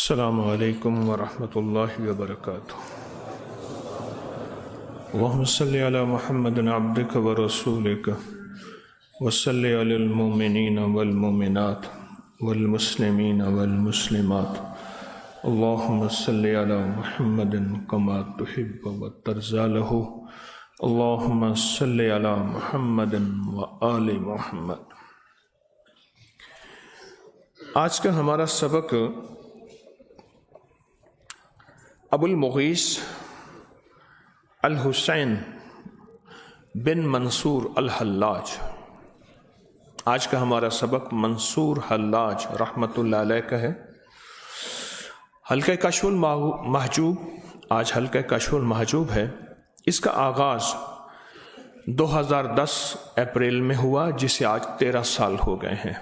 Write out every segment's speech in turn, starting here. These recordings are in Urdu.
السلام علیکم ورحمۃ اللہ وبرکاتہ۔ اللہم صلی علی محمد عبدک ورسولک وصلی علی المؤمنین والمؤمنات والمسلمین والمسلمات، اللہم صلی علی محمد کما تحب وترضی له، اللہم صلی علی محمد وآل محمد۔ آج کا ہمارا سبق ابو المغیث الحسین بن منصور الحلاج، آج کا ہمارا سبق منصور حلاج رحمۃ اللہ علیہ کا ہے۔ حلقہ کشف المحجوب، آج حلقہ کشف المحجوب ہے۔ اس کا آغاز 2010 اپریل میں ہوا، جسے آج 13 سال ہو گئے ہیں۔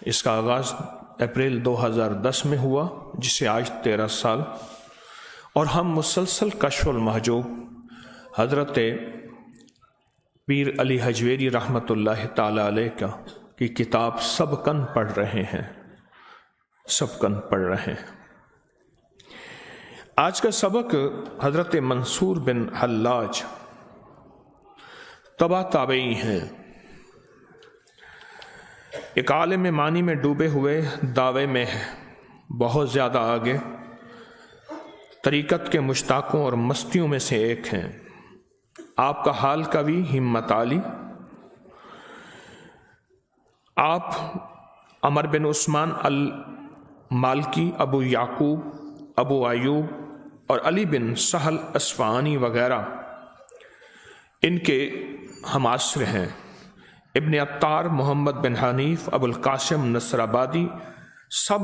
اس کا آغاز اپریل 2010 میں ہوا، جسے آج 13 سال، اور ہم مسلسل کشف المحجوب حضرت پیر علی حجویری رحمۃ اللہ تعالی علیہ کی کتاب سبقاً پڑھ رہے ہیں، سبقاً پڑھ رہے ہیں۔ آج کا سبق حضرت منصور بن حلاج تبع تابعی ہیں، ایک عالم معنی میں ڈوبے ہوئے، دعوے میں بہت زیادہ آگے، طریقت کے مشتاقوں اور مستیوں میں سے ایک ہیں۔ آپ کا حال قوی، ہمت عالی۔ آپ عمر بن عثمان المالکی، ابو یعقوب، ابو ایوب اور علی بن سہل اصفہانی وغیرہ ان کے ہمعصر ہیں۔ ابن عطار، محمد بن حنیف، ابو القاسم نصر آبادی، سب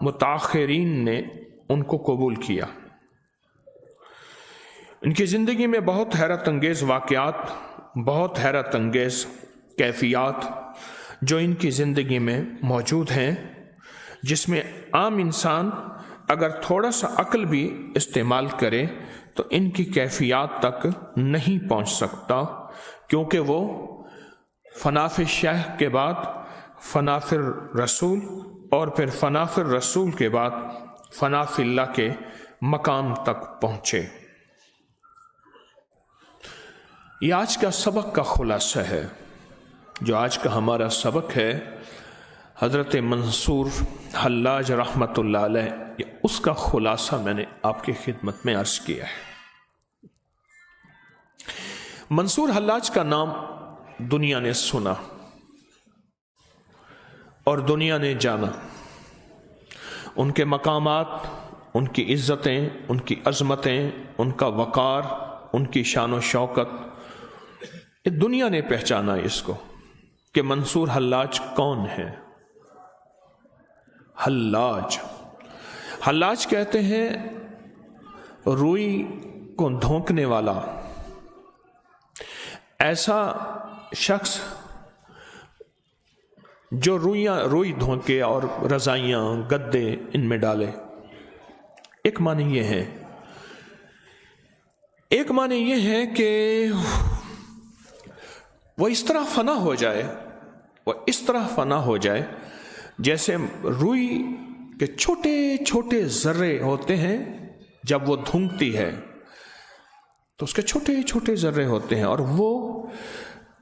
متاخرین نے ان کو قبول کیا۔ ان کی زندگی میں بہت حیرت انگیز واقعات، بہت حیرت انگیز کیفیات جو ان کی زندگی میں موجود ہیں، جس میں عام انسان اگر تھوڑا سا عقل بھی استعمال کرے تو ان کی کیفیات تک نہیں پہنچ سکتا، کیونکہ وہ فنا فی الشیخ کے بعد فنا فی الرسول، اور پھر فنا فی الرسول کے بعد فنا فی اللہ کے مقام تک پہنچے۔ یہ آج کا سبق کا خلاصہ ہے، جو آج کا ہمارا سبق ہے حضرت منصور حلاج رحمۃ اللہ علیہ، اس کا خلاصہ میں نے آپ کی خدمت میں عرض کیا ہے۔ منصور حلاج کا نام دنیا نے سنا اور دنیا نے جانا، ان کے مقامات، ان کی عزتیں، ان کی عظمتیں، ان کا وقار، ان کی شان و شوکت، دنیا نے پہچانا اس کو کہ منصور حلاج کون ہے۔ حلاج، حلاج کہتے ہیں روئی کو دھونکنے والا، ایسا شخص جو روئی دھونکے اور رضائیاں، گدے ان میں ڈالے۔ ایک معنی یہ ہے، ایک معنی یہ ہے کہ وہ اس طرح فنا ہو جائے، وہ اس طرح فنا ہو جائے جیسے روئی کے چھوٹے چھوٹے ذرے ہوتے ہیں، جب وہ دھونکتی ہے تو اس کے چھوٹے چھوٹے ذرے ہوتے ہیں، اور وہ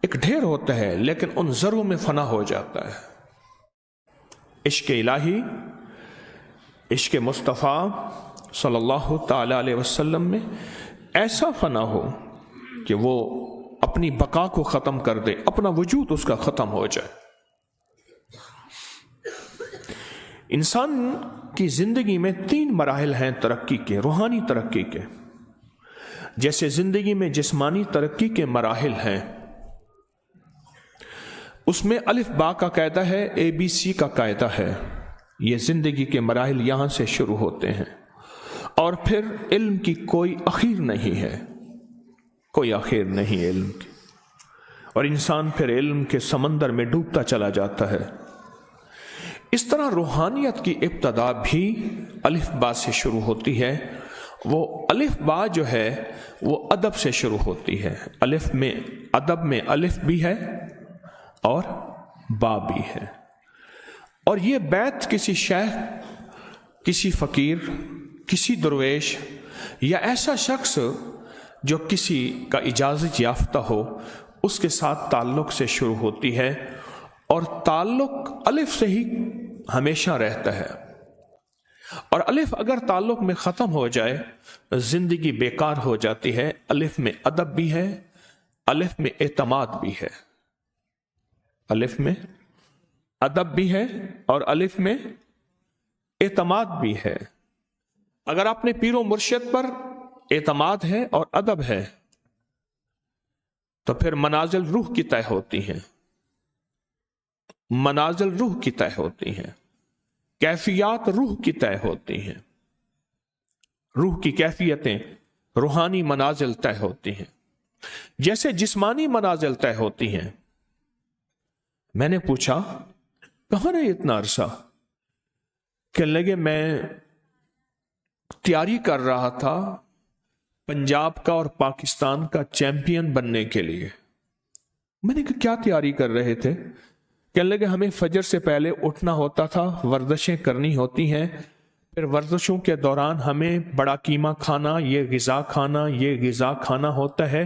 ایک ڈھیر ہوتا ہے لیکن ان ذروں میں فنا ہو جاتا ہے۔ عشق الہی، عشق مصطفیٰ صلی اللہ تعالی علیہ وسلم میں ایسا فنا ہو کہ وہ اپنی بقا کو ختم کر دے، اپنا وجود اس کا ختم ہو جائے۔ انسان کی زندگی میں 3 مراحل ہیں ترقی کے، روحانی ترقی کے۔ جیسے زندگی میں جسمانی ترقی کے مراحل ہیں، اس میں الف با کا قاعدہ ہے، ABC کا قاعدہ ہے۔ یہ زندگی کے مراحل یہاں سے شروع ہوتے ہیں، اور پھر علم کی کوئی آخر نہیں ہے، کوئی آخر نہیں علم کی، اور انسان پھر علم کے سمندر میں ڈوبتا چلا جاتا ہے۔ اس طرح روحانیت کی ابتدا بھی الف با سے شروع ہوتی ہے۔ وہ الف با جو ہے وہ ادب سے شروع ہوتی ہے۔ الف میں، ادب میں الف بھی ہے اور با بھی ہے۔ اور یہ بیت کسی شیخ، کسی فقیر، کسی درویش یا ایسا شخص جو کسی کا اجازت یافتہ ہو اس کے ساتھ تعلق سے شروع ہوتی ہے، اور تعلق الف سے ہی ہمیشہ رہتا ہے، اور الف اگر تعلق میں ختم ہو جائے زندگی بیکار ہو جاتی ہے۔ الف میں ادب بھی ہے، الف میں اعتماد بھی ہے، الف میں ادب بھی ہے اور الف میں اعتماد بھی ہے۔ اگر اپنے پیر و مرشد پر اعتماد ہے اور ادب ہے تو پھر منازل روح کی طے ہوتی ہیں، منازل روح کی طے ہوتی ہیں، کیفیات روح کی طے ہوتی ہیں، روح کی کیفیتیں، روحانی منازل طے ہوتی ہیں، جیسے جسمانی منازل طے ہوتی ہیں۔ میں نے پوچھا کہاں رہے اتنا عرصہ؟ کہنے لگے میں تیاری کر رہا تھا پنجاب کا اور پاکستان کا چیمپئن بننے کے لیے۔ میں نے کہا کیا تیاری کر رہے تھے؟ کہنے لگے ہمیں فجر سے پہلے اٹھنا ہوتا تھا، ورزشیں کرنی ہوتی ہیں، پھر ورزشوں کے دوران ہمیں بڑا قیمہ کھانا، یہ غذا کھانا، یہ غذا کھانا ہوتا ہے،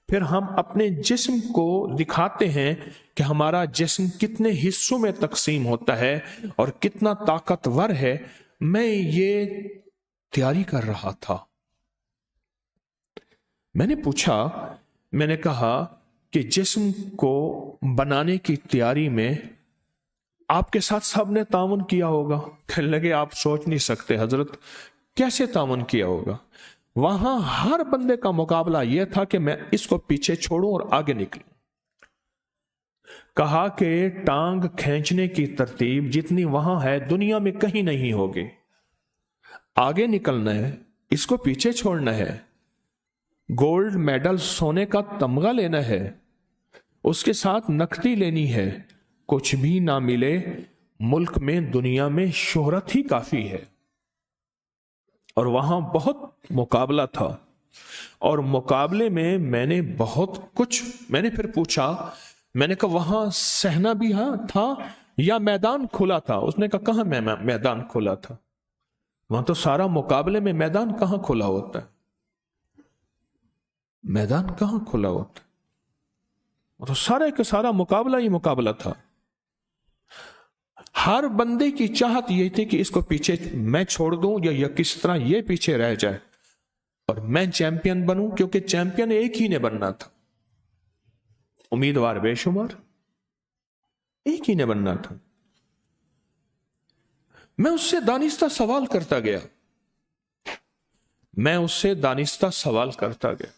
پھر ہم اپنے جسم کو دکھاتے ہیں کہ ہمارا جسم کتنے حصوں میں تقسیم ہوتا ہے اور کتنا طاقتور ہے۔ میں یہ تیاری کر رہا تھا۔ میں نے پوچھا، میں نے کہا کہ جسم کو بنانے کی تیاری میں آپ کے ساتھ سب نے تعاون کیا ہوگا؟ کہنے لگے آپ سوچ نہیں سکتے حضرت کیسے تعاون کیا ہوگا۔ وہاں ہر بندے کا مقابلہ یہ تھا کہ میں اس کو پیچھے چھوڑوں اور آگے نکلوں۔ کہا کہ ٹانگ کھینچنے کی ترتیب جتنی وہاں ہے دنیا میں کہیں نہیں ہوگی۔ آگے نکلنا ہے، اس کو پیچھے چھوڑنا ہے، گولڈ میڈل سونے کا تمغہ لینا ہے، اس کے ساتھ نقدی لینی ہے، کچھ بھی نہ ملے ملک میں دنیا میں شہرت ہی کافی ہے۔ اور وہاں بہت مقابلہ تھا، اور مقابلے میں نے بہت کچھ، میں نے پھر پوچھا، میں نے کہا وہاں سہنا بھی تھا یا میدان کھلا تھا؟ اس نے کہا کہاں میدان کھلا تھا، وہاں تو سارا مقابلے میں میدان کہاں کھلا ہوتا ہے، میدان کہاں کھلا ہوتا ہے، تو سارے کا سارا مقابلہ ہی مقابلہ تھا۔ ہر بندے کی چاہت یہ تھی کہ اس کو پیچھے میں چھوڑ دوں یا کس طرح یہ پیچھے رہ جائے اور میں چیمپئن بنوں، کیونکہ چیمپئن ایک ہی نے بننا تھا، امیدوار بے شمار، ایک ہی نے بننا تھا۔ میں اس سے دانستہ سوال کرتا گیا، میں اس سے دانستہ سوال کرتا گیا۔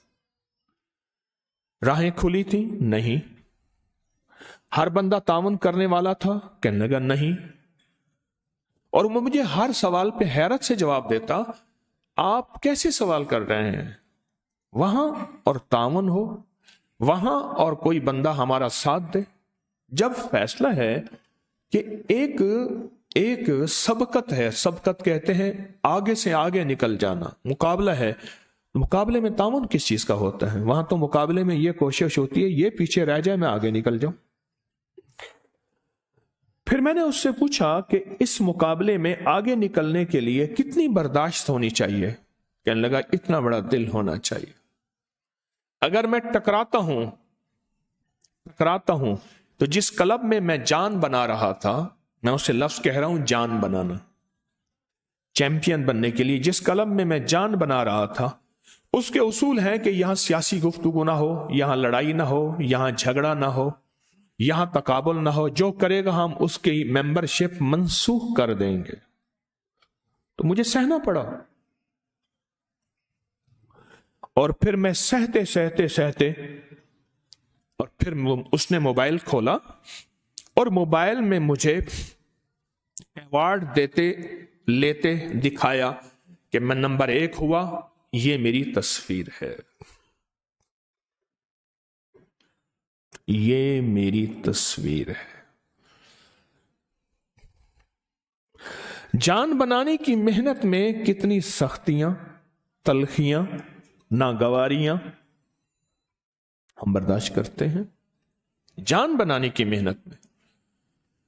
راہیں کھلی تھی؟ نہیں۔ ہر بندہ تعاون کرنے والا تھا؟ کہنے لگا نہیں۔ اور وہ مجھے ہر سوال پہ حیرت سے جواب دیتا، آپ کیسے سوال کر رہے ہیں؟ وہاں اور تعاون ہو، وہاں اور کوئی بندہ ہمارا ساتھ دے۔ جب فیصلہ ہے کہ ایک سبقت ہے، سبقت کہتے ہیں آگے سے آگے نکل جانا، مقابلہ ہے، مقابلے میں تعاون کس چیز کا ہوتا ہے؟ وہاں تو مقابلے میں یہ کوشش ہوتی ہے یہ پیچھے رہ جائے میں آگے نکل جاؤں۔ پھر میں نے اس سے پوچھا کہ اس مقابلے میں آگے نکلنے کے لیے کتنی برداشت ہونی چاہیے؟ کہنے لگا اتنا بڑا دل ہونا چاہیے۔ اگر میں ٹکراتا ہوں تو جس کلب میں میں جان بنا رہا تھا، میں اسے لفظ کہہ رہا ہوں جان بنانا، چیمپئن بننے کے لیے جس کلب میں میں جان بنا رہا تھا، اس کے اصول ہیں کہ یہاں سیاسی گفتگو نہ ہو، یہاں لڑائی نہ ہو، یہاں جھگڑا نہ ہو، یہاں تقابل نہ ہو، جو کرے گا ہم اس کی ممبرشپ منسوخ کر دیں گے۔ تو مجھے سہنا پڑا، اور پھر میں سہتے اور پھر اس نے موبائل کھولا اور موبائل میں مجھے ایوارڈ لیتے دکھایا کہ میں نمبر 1 ہوا، یہ میری تصویر ہے، یہ میری تصویر ہے۔ جان بنانے کی محنت میں کتنی سختیاں، تلخیاں، ناگواریاں ہم برداشت کرتے ہیں جان بنانے کی محنت میں۔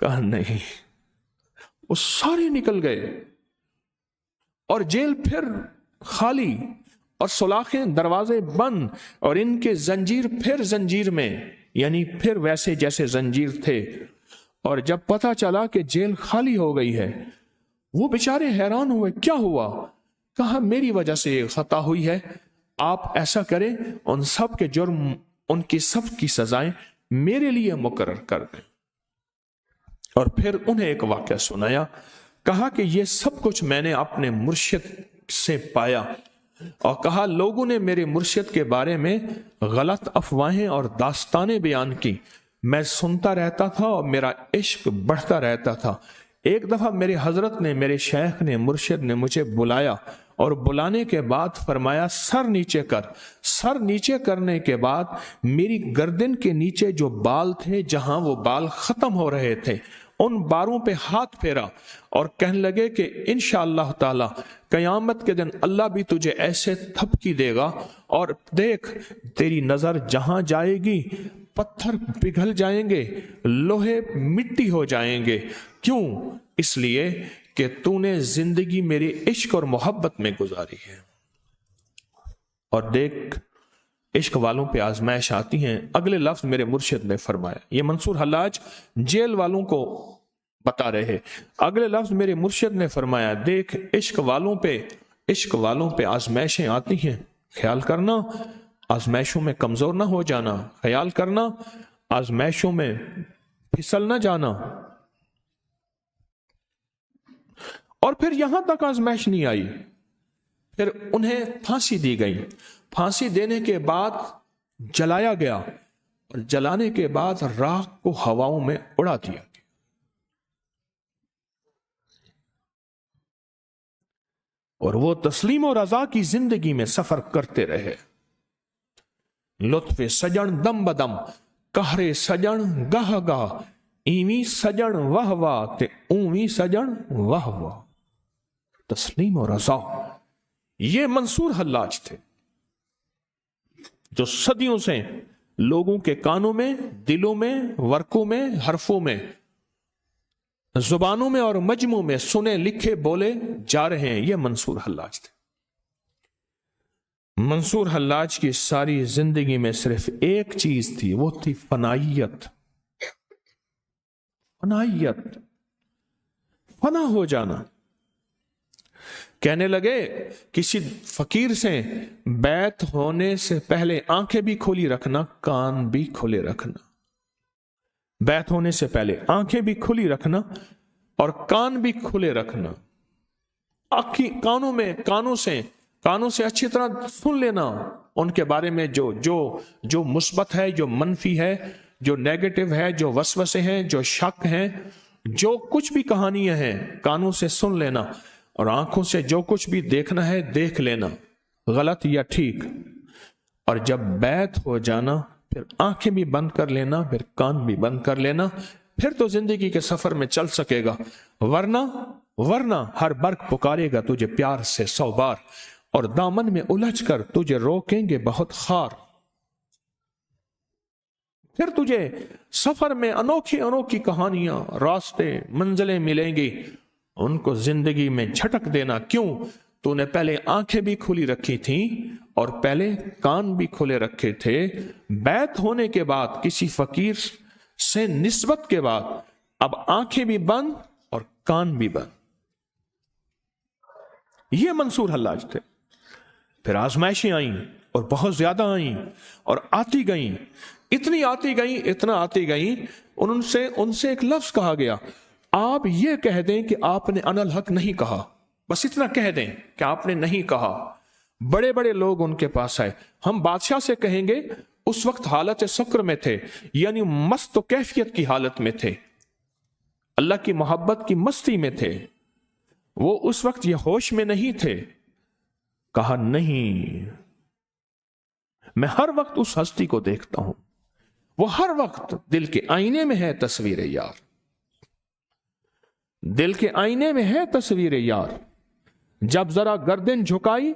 کہا نہیں. وہ سارے نکل گئے اور جیل پھر خالی اور سلاخیں دروازے بند اور ان کے زنجیر پھر زنجیر میں، یعنی پھر ویسے جیسے زنجیر تھے. اور جب پتہ چلا کہ جیل خالی ہو گئی ہے، وہ بیچارے حیران ہوئے، کیا ہوا؟ کہا میری وجہ سے یہ خطا ہوئی ہے، آپ ایسا کریں ان سب کے جرم، ان کی سب کی سزائیں میرے لیے مقرر کر دیں. اور پھر انہیں ایک واقعہ سنایا، کہا کہ یہ سب کچھ میں نے اپنے مرشد سے پایا، اور کہا لوگوں نے میرے مرشد کے بارے میں غلط افواہیں اور داستانیں بیان کی، میں سنتا رہتا تھا اور میرا عشق بڑھتا رہتا تھا. ایک دفعہ میرے حضرت نے، میرے شیخ نے، مرشد نے مجھے بلایا اور بلانے کے بعد فرمایا سر نیچے کر. سر نیچے کرنے کے بعد میری گردن کے نیچے جو بال تھے، جہاں وہ بال ختم ہو رہے تھے، ان باروں پہ ہاتھ پھیرا اور کہنے لگے کہ انشاءاللہ تعالی قیامت کے دن اللہ بھی تجھے ایسے تھپکی دے گا، اور دیکھ تیری نظر جہاں جائے گی پتھر پگھل جائیں گے، لوہے مٹی ہو جائیں گے. کیوں؟ اس لیے کہ تو نے زندگی میرے عشق اور محبت میں گزاری ہے. اور دیکھ عشق والوں پہ آزمائش آتی ہیں. اگلے لفظ میرے مرشد نے فرمایا، یہ منصور حلاج جیل والوں کو بتا رہے، اگلے لفظ میرے مرشد نے فرمایا دیکھ عشق والوں پہ آزمائشیں آتی ہیں، خیال کرنا آزمائشوں میں کمزور نہ ہو جانا، خیال کرنا آزمائشوں میں پھسل نہ جانا. اور پھر یہاں تک آزمائش نہیں آئی، پھر انہیں پھانسی دی گئی. پھانسی دینے کے بعد جلایا گیا، اور جلانے کے بعد راکھ کو ہواؤں میں اڑا دیا گیا. اور وہ تسلیم و رضا کی زندگی میں سفر کرتے رہے. لطف سجن دم بدم، قہر سجن گاہ گاہ، ایویں سجن واہ واہ تے اویں سجن واہ واہ. تسلیم و رضا، یہ منصور حلاج تھے جو صدیوں سے لوگوں کے کانوں میں، دلوں میں، ورقوں میں، حرفوں میں، زبانوں میں اور مجموع میں سنے لکھے بولے جا رہے ہیں. یہ منصور حلاج تھے. منصور حلاج کی ساری زندگی میں صرف ایک چیز تھی، وہ تھی فنائیت. فنائیت، فنا ہو جانا. کہنے لگے کسی فقیر سے بیعت ہونے سے پہلے آنکھیں بھی کھلی رکھنا، کان بھی کھلے رکھنا. بیعت ہونے سے پہلے آنکھیں بھی کھلی رکھنا اور کان بھی کھلے رکھنا. کانوں سے اچھی طرح سن لینا ان کے بارے میں جو مثبت ہے، جو منفی ہے، جو نیگیٹو ہے، جو وسوسے ہیں، جو شک ہیں، جو کچھ بھی کہانیاں ہیں، کانوں سے سن لینا. اور آنکھوں سے جو کچھ بھی دیکھنا ہے دیکھ لینا، غلط یا ٹھیک. اور جب بیعت ہو جانا پھر آنکھیں بھی بند کر لینا، پھر کان بھی بند کر لینا. پھر تو زندگی کے سفر میں چل سکے گا، ورنہ ہر برق پکارے گا تجھے پیار سے 100 بار، اور دامن میں الجھ کر تجھے روکیں گے بہت خار. پھر تجھے سفر میں انوکھی کہانیاں، راستے، منزلیں ملیں گی. ان کو زندگی میں جھٹک دینا. کیوں؟ تو نے پہلے آنکھیں بھی کھلی رکھی تھیں اور پہلے کان بھی کھلے رکھے تھے. بیعت ہونے کے بعد کسی فقیر سے نسبت کے بعد اب آنکھیں بھی بند اور کان بھی بند. یہ منصور حلاج تھے. پھر آزمائشیں آئیں اور بہت زیادہ آئیں اور آتی گئیں، اتنا آتی گئیں. ان سے ایک لفظ کہا گیا، آپ یہ کہہ دیں کہ آپ نے انا الحق نہیں کہا، بس اتنا کہہ دیں کہ آپ نے نہیں کہا. بڑے بڑے لوگ ان کے پاس آئے، ہم بادشاہ سے کہیں گے. اس وقت حالت سکر میں تھے، یعنی مست و کیفیت کی حالت میں تھے، اللہ کی محبت کی مستی میں تھے. وہ اس وقت یہ ہوش میں نہیں تھے. کہا نہیں، میں ہر وقت اس ہستی کو دیکھتا ہوں، وہ ہر وقت دل کے آئینے میں ہے تصویر یار. دل کے آئینے میں ہے تصویر یار، جب ذرا گردن جھکائی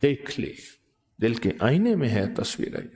دیکھ لی. دل کے آئینے میں ہے تصویر یار.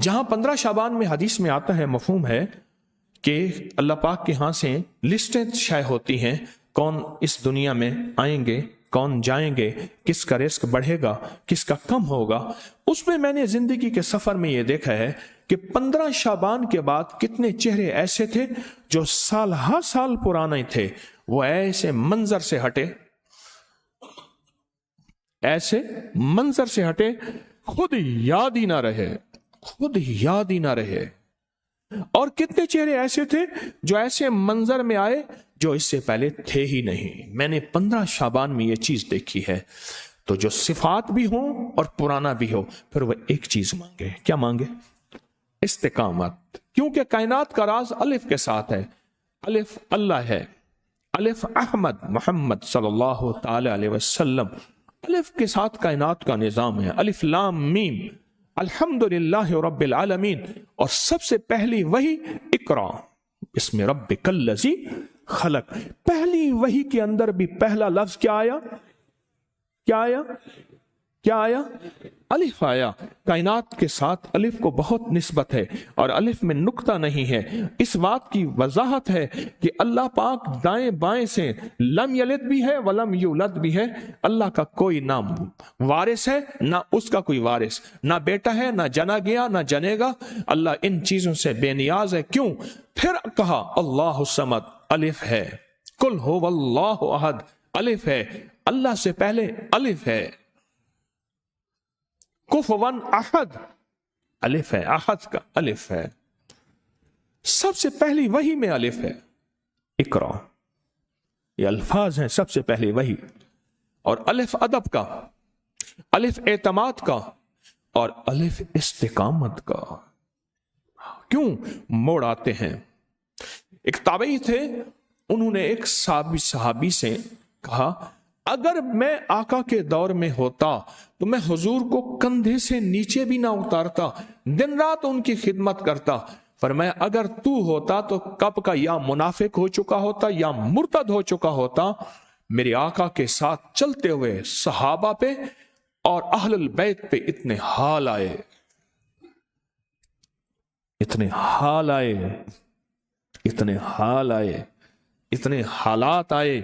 جہاں 15 شعبان میں حدیث میں آتا ہے، مفہوم ہے کہ اللہ پاک کے ہاں سے لسٹیں شائع ہوتی ہیں، کون اس دنیا میں آئیں گے، کون جائیں گے، کس کا رزق بڑھے گا، کس کا کم ہوگا۔ اس میں نے زندگی کے سفر میں یہ دیکھا ہے کہ 15 شعبان کے بعد کتنے چہرے ایسے تھے جو سال ہر سال پرانے تھے، وہ ایسے منظر سے ہٹے، ایسے منظر سے ہٹے، خود یاد ہی نہ رہے، خود یاد ہی نہ رہے۔ اور کتنے چہرے ایسے تھے جو ایسے منظر میں آئے جو اس سے پہلے تھے ہی نہیں۔ میں نے 15 شعبان میں یہ چیز دیکھی ہے۔ تو جو صفات بھی ہوں اور پرانا بھی ہو، پھر وہ ایک چیز مانگے۔ کیا مانگے؟ استقامت۔ کیونکہ کائنات کا راز الف کے ساتھ ہے۔ الف اللہ ہے، الف احمد محمد صلی اللہ تعالی علیہ وسلم، الف کے ساتھ کائنات کا نظام ہے۔ الف لام میم، الحمدللہ رب العالمین۔ اور سب سے پہلی وحی اقرا بسم ربک الذی خلق۔ پہلی وحی کے اندر بھی پہلا لفظ کیا آیا؟ کیا آیا؟ کیا آیا؟ الف آیا۔ کائنات کے ساتھ الف کو بہت نسبت ہے، اور الف میں نقطہ نہیں ہے۔ اس بات کی وضاحت ہے کہ اللہ پاک دائیں بائیں سے لم یلد بھی ہے ولم یولد بھی ہے۔ اللہ کا کوئی نہ وارث ہے، نہ اس کا کوئی وارث، نہ بیٹا ہے، نہ جنا گیا، نہ جنے گا۔ اللہ ان چیزوں سے بے نیاز ہے۔ کیوں؟ پھر کہا اللہ الصمد، الف ہے۔ قل هو اللہ احد، الف ہے۔ اللہ سے پہلے الف ہے۔ کفواً احد، الف ہے، احد کا الف ہے۔ سب سے پہلی وحی میں الف ہے۔ اقرا، یہ الفاظ ہیں سب سے پہلی وحی۔ اور الف ادب کا، الف اعتماد کا، اور الف استقامت کا۔ کیوں موڑ آتے ہیں؟ ایک تابعی تھے، انہوں نے ایک صحابی سے کہا، اگر میں آقا کے دور میں ہوتا تو میں حضور کو کندھے سے نیچے بھی نہ اتارتا، دن رات ان کی خدمت کرتا۔ فرمایا اگر تو ہوتا تو کب کا یا منافق ہو چکا ہوتا یا مرتد ہو چکا ہوتا۔ میرے آقا کے ساتھ چلتے ہوئے صحابہ پہ اور اہل البیت پہ اتنے حال آئے، اتنے حال آئے، اتنے حال آئے، اتنے حالات آئے،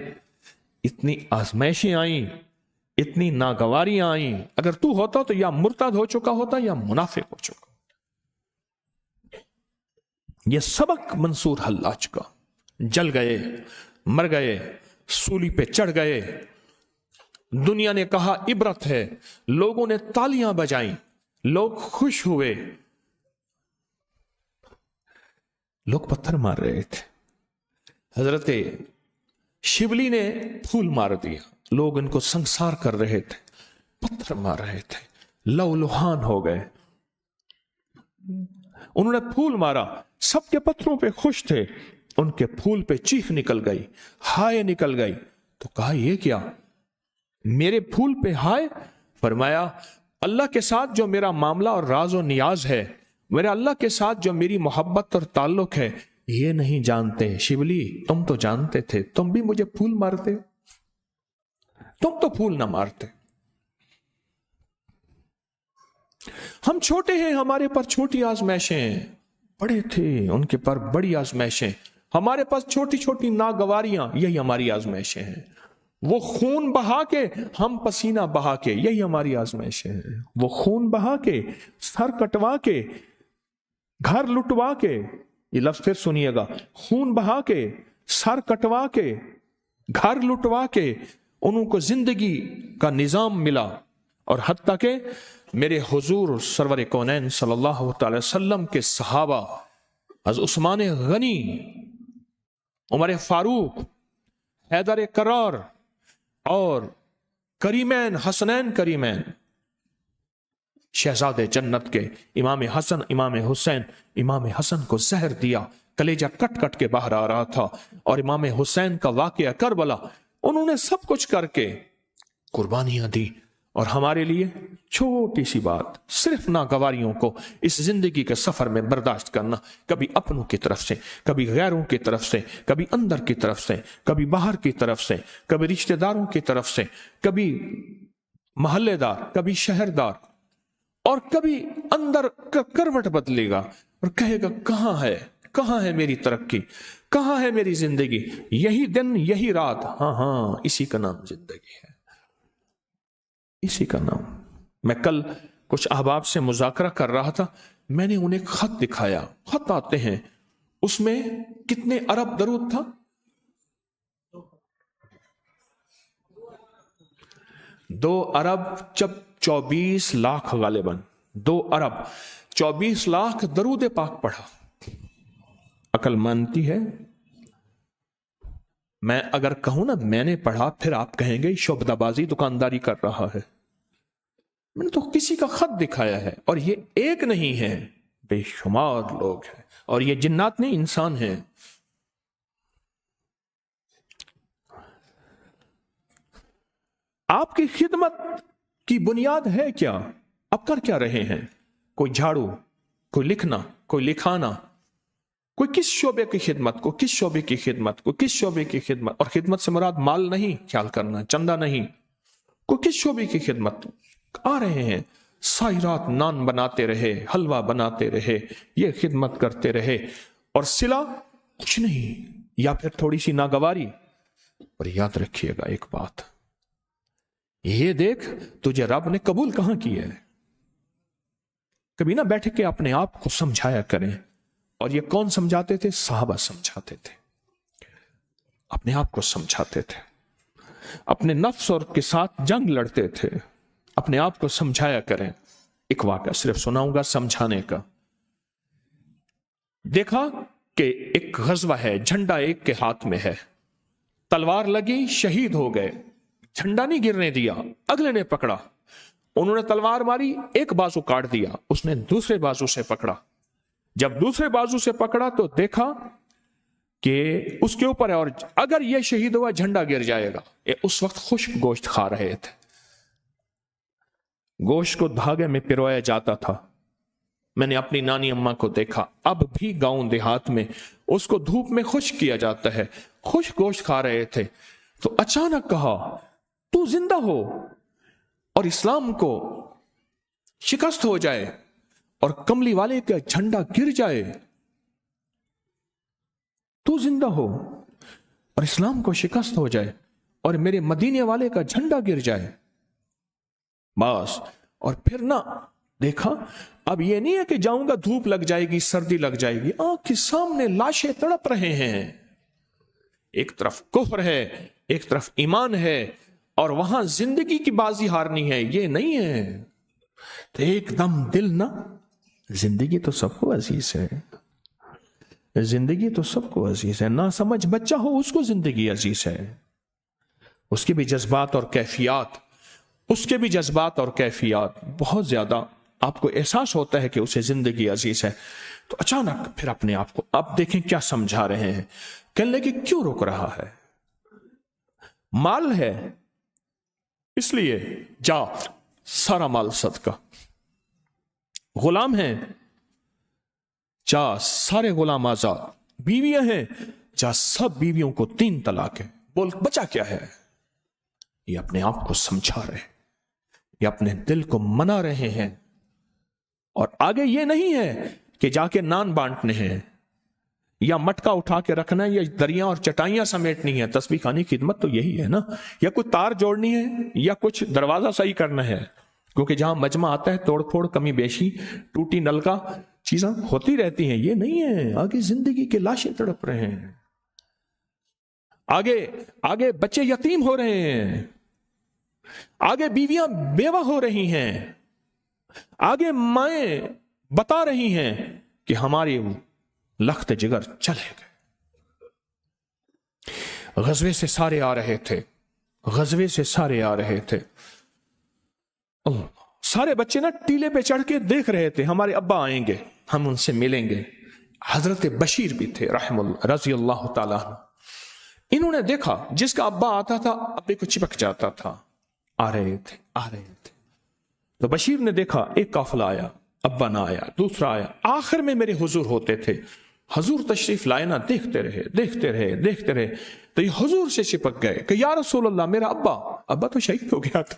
اتنی آزمائشیں آئیں، اتنی ناگواریاں آئیں۔ اگر تو ہوتا تو یا مرتد ہو چکا ہوتا یا منافق ہو چکا۔ یہ سبق منصور حلاج کا۔ جل گئے، مر گئے، سولی پہ چڑھ گئے، دنیا نے کہا عبرت ہے، لوگوں نے تالیاں بجائیں، لوگ خوش ہوئے، لوگ پتھر مار رہے تھے۔ حضرت شبلی نے پھول مار دیا، لوگ ان کو سنسار کر رہے تھے، پتھر مار رہے تھے، لو لہان ہو گئے۔ انہوں نے پھول مارا، سب کے پتھروں پہ خوش تھے، ان کے پھول پہ چیخ نکل گئی، ہائے نکل گئی۔ تو کہا یہ کیا؟ میرے پھول پہ ہائے؟ فرمایا اللہ کے ساتھ جو میرا معاملہ اور راز و نیاز ہے، میرے اللہ کے ساتھ جو میری محبت اور تعلق ہے، یہ نہیں جانتے۔ شبلی تم تو جانتے تھے، تم بھی مجھے پھول مارتے، تم تو پھول نہ مارتے۔ ہم چھوٹے ہیں، ہمارے پر چھوٹی آزمائشیں، بڑے تھے ان کے پر بڑی آزمائشیں، ہمارے پاس چھوٹی چھوٹی ناگواریاں، یہی ہماری آزمائشیں ہیں۔ وہ خون بہا کے، ہم پسینہ بہا کے، یہی ہماری آزمائشیں ہیں۔ وہ خون بہا کے، سر کٹوا کے، گھر لٹوا کے، یہ لفظ پھر سنیے گا، خون بہا کے، سر کٹوا کے، گھر لٹوا کے انہوں کو زندگی کا نظام ملا، اور حتیٰ کہ میرے حضور سرور کونین صلی اللہ تعالی وسلم کے صحابہ از عثمان غنی، عمر فاروق، حیدر کرار اور کریمین، حسنین کریمین، شہزاد جنت کے امام حسن، امام حسین، امام حسن کو زہر دیا، کلیجہ کٹ کٹ کے باہر آ رہا تھا، اور امام حسین کا واقعہ کربلا، انہوں نے سب کچھ کر کے قربانیاں دی، اور ہمارے لیے چھوٹی سی بات، صرف ناگواریوں کو اس زندگی کے سفر میں برداشت کرنا، کبھی اپنوں کی طرف سے، کبھی غیروں کی طرف سے، کبھی اندر کی طرف سے، کبھی باہر کی طرف سے، کبھی رشتہ داروں کی طرف سے، کبھی محلے دار، کبھی شہردار، اور کبھی اندر کروٹ بدلے گا اور کہے گا کہاں ہے میری ترقی، کہاں ہے میری زندگی؟ یہی دن، یہی رات، ہاں اسی کا نام زندگی ہے، اسی کا نام۔ میں کل کچھ احباب سے مذاکرہ کر رہا تھا، میں نے انہیں خط دکھایا، خط آتے ہیں، اس میں کتنے ارب درود تھا؟ 2 ارب 24 لاکھ غالباً، 2 ارب 24 لاکھ درود پاک پڑھا۔ عقل مانتی ہے؟ میں اگر کہوں نا میں نے پڑھا، پھر آپ کہیں گے شعبدہ بازی دکانداری کر رہا ہے۔ میں نے تو کسی کا خط دکھایا ہے، اور یہ ایک نہیں ہے، بے شمار لوگ ہیں، اور یہ جنات نہیں، انسان ہیں۔ آپ کی خدمت کی بنیاد ہے کیا؟ آپ کر کیا رہے ہیں؟ کوئی جھاڑو، کوئی لکھنا، کوئی لکھانا، کوئی کس شعبے کی خدمت، کو کس شعبے کی خدمت، کو کس شعبے کی خدمت، اور خدمت سے مراد مال نہیں خیال کرنا، چندہ نہیں، کوئی کس شعبے کی خدمت آ رہے ہیں؟ ساری رات نان بناتے رہے، حلوہ بناتے رہے، یہ خدمت کرتے رہے، اور صلہ کچھ نہیں، یا پھر تھوڑی سی ناگواری۔ اور یاد رکھیے گا ایک بات، یہ دیکھ تجھے رب نے قبول کہاں کیا ہے۔ کبھی نہ بیٹھ کے اپنے آپ کو سمجھایا کریں، اور یہ کون سمجھاتے تھے؟ صحابہ سمجھاتے تھے، اپنے آپ کو سمجھاتے تھے، اپنے نفس اور کے ساتھ جنگ لڑتے تھے، اپنے آپ کو سمجھایا کریں۔ ایک واقعہ صرف سناؤں گا سمجھانے کا۔ دیکھا کہ ایک غزوہ ہے، جھنڈا ایک کے ہاتھ میں ہے، تلوار لگی، شہید ہو گئے، جھنڈا نہیں گرنے دیا، اگلے نے پکڑا، انہوں نے تلوار ماری، ایک بازو کاٹ دیا، اس نے دوسرے بازو سے پکڑا، جب دوسرے بازو سے پکڑا تو دیکھا کہ اس کے اوپر ہے، اور اگر یہ شہید ہوا جھنڈا گر جائے گا۔ اس وقت خشک گوشت کھا رہے تھے، گوشت کو دھاگے میں پرویا جاتا تھا۔ میں نے اپنی نانی اماں کو دیکھا، اب بھی گاؤں دیہات میں اس کو دھوپ میں خشک کیا جاتا ہے، خشک گوشت کھا رہے تھے، تو اچانک کہا تو زندہ ہو اور اسلام کو شکست ہو جائے اور کملی والے کا جھنڈا گر جائے، تو زندہ ہو اور اسلام کو شکست ہو جائے اور میرے مدینے والے کا جھنڈا گر جائے، بس۔ اور پھر نہ دیکھا، اب یہ نہیں ہے کہ جاؤں گا دھوپ لگ جائے گی، سردی لگ جائے گی، آنکھ کے سامنے لاشیں تڑپ رہے ہیں، ایک طرف کفر ہے، ایک طرف ایمان ہے، اور وہاں زندگی کی بازی ہارنی ہے، یہ نہیں ہے۔ تو ایک دم دل نہ، زندگی تو سب کو عزیز ہے، زندگی تو سب کو عزیز ہے، نہ سمجھ بچہ ہو اس کو زندگی عزیز ہے، اس کے بھی جذبات اور کیفیات، اس کے بھی جذبات اور کیفیات بہت زیادہ آپ کو احساس ہوتا ہے کہ اسے زندگی عزیز ہے۔ تو اچانک پھر اپنے آپ کو اب دیکھیں کیا سمجھا رہے ہیں، کہنے لگے کیوں رک رہا ہے؟ مال ہے اس لیے جا سارا مال صدقہ، غلام ہیں جا سارے غلام آزاد، بیویاں ہیں جا سب بیویوں کو 3 طلاق ہے، بول بچا کیا ہے؟ یہ اپنے آپ کو سمجھا رہے، یہ اپنے دل کو منا رہے ہیں، اور آگے یہ نہیں ہے کہ جا کے نان بانٹنے ہیں یا مٹکا اٹھا کے رکھنا ہے یا دریاں اور چٹائیاں سمیٹنی ہے۔ تسبیح خانی کی خدمت تو یہی ہے نا، یا کوئی تار جوڑنی ہے یا کچھ دروازہ صحیح کرنا ہے، کیونکہ جہاں مجمع آتا ہے توڑ پھوڑ، کمی بیشی، ٹوٹی نلکا چیزاں ہوتی رہتی ہیں، یہ نہیں ہے۔ آگے زندگی کے لاشیں تڑپ رہے ہیں، آگے بچے یتیم ہو رہے ہیں، آگے بیویاں بیوہ ہو رہی ہیں، آگے مائیں بتا رہی ہیں کہ ہماری لخت جگر چلے گئے۔ غزوے سے سارے آ رہے تھے، غزوے سے سارے آ رہے تھے، سارے بچے نا ٹیلے پہ چڑھ کے دیکھ رہے تھے ہمارے ابا آئیں گے، ہم ان سے ملیں گے۔ حضرت بشیر بھی تھے رضی اللہ تعالیٰ عنہ، انہوں نے دیکھا جس کا ابا آتا تھا ابے کو چپک جاتا تھا، آ رہے تھے۔ تو بشیر نے دیکھا ایک قافلہ آیا، ابا نہ آیا، دوسرا آیا، آخر میں میرے حضور ہوتے تھے، حضور تشریف لائے نا، دیکھتے رہے تو یہ حضور سے چپک گئے کہ یا رسول اللہ میرا ابا تو شہید ہو گیا تھا۔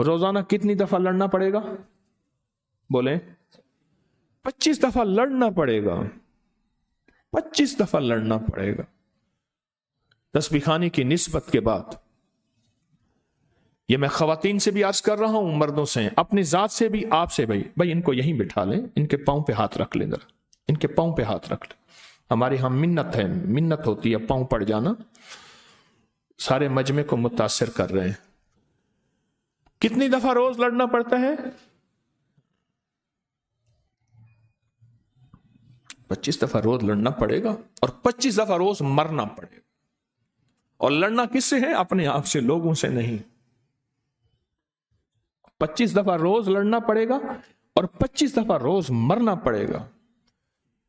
روزانہ کتنی دفعہ لڑنا پڑے گا؟ بولیں 25 دفعہ لڑنا پڑے گا، 25 دفعہ لڑنا پڑے گا تسبیح خانی کی نسبت کے بعد۔ یہ میں خواتین سے بھی عرض کر رہا ہوں، مردوں سے، اپنی ذات سے بھی، آپ سے بھی، بھائی ان کو یہیں بٹھا لیں، ان کے پاؤں پہ ہاتھ رکھ لیں، ذرا ان کے پاؤں پہ ہاتھ رکھ لیں۔ ہماری ہاں منت ہے، منت ہوتی ہے پاؤں پڑ جانا، سارے مجمع کو متاثر کر رہے ہیں۔ کتنی دفعہ روز لڑنا پڑتا ہے؟ 25 دفعہ روز لڑنا پڑے گا، اور 25 دفعہ روز مرنا پڑے گا۔ اور لڑنا کس سے ہے؟ اپنے آپ سے، لوگوں سے نہیں۔ 25 دفعہ روز لڑنا پڑے گا اور 25 دفعہ روز مرنا پڑے گا۔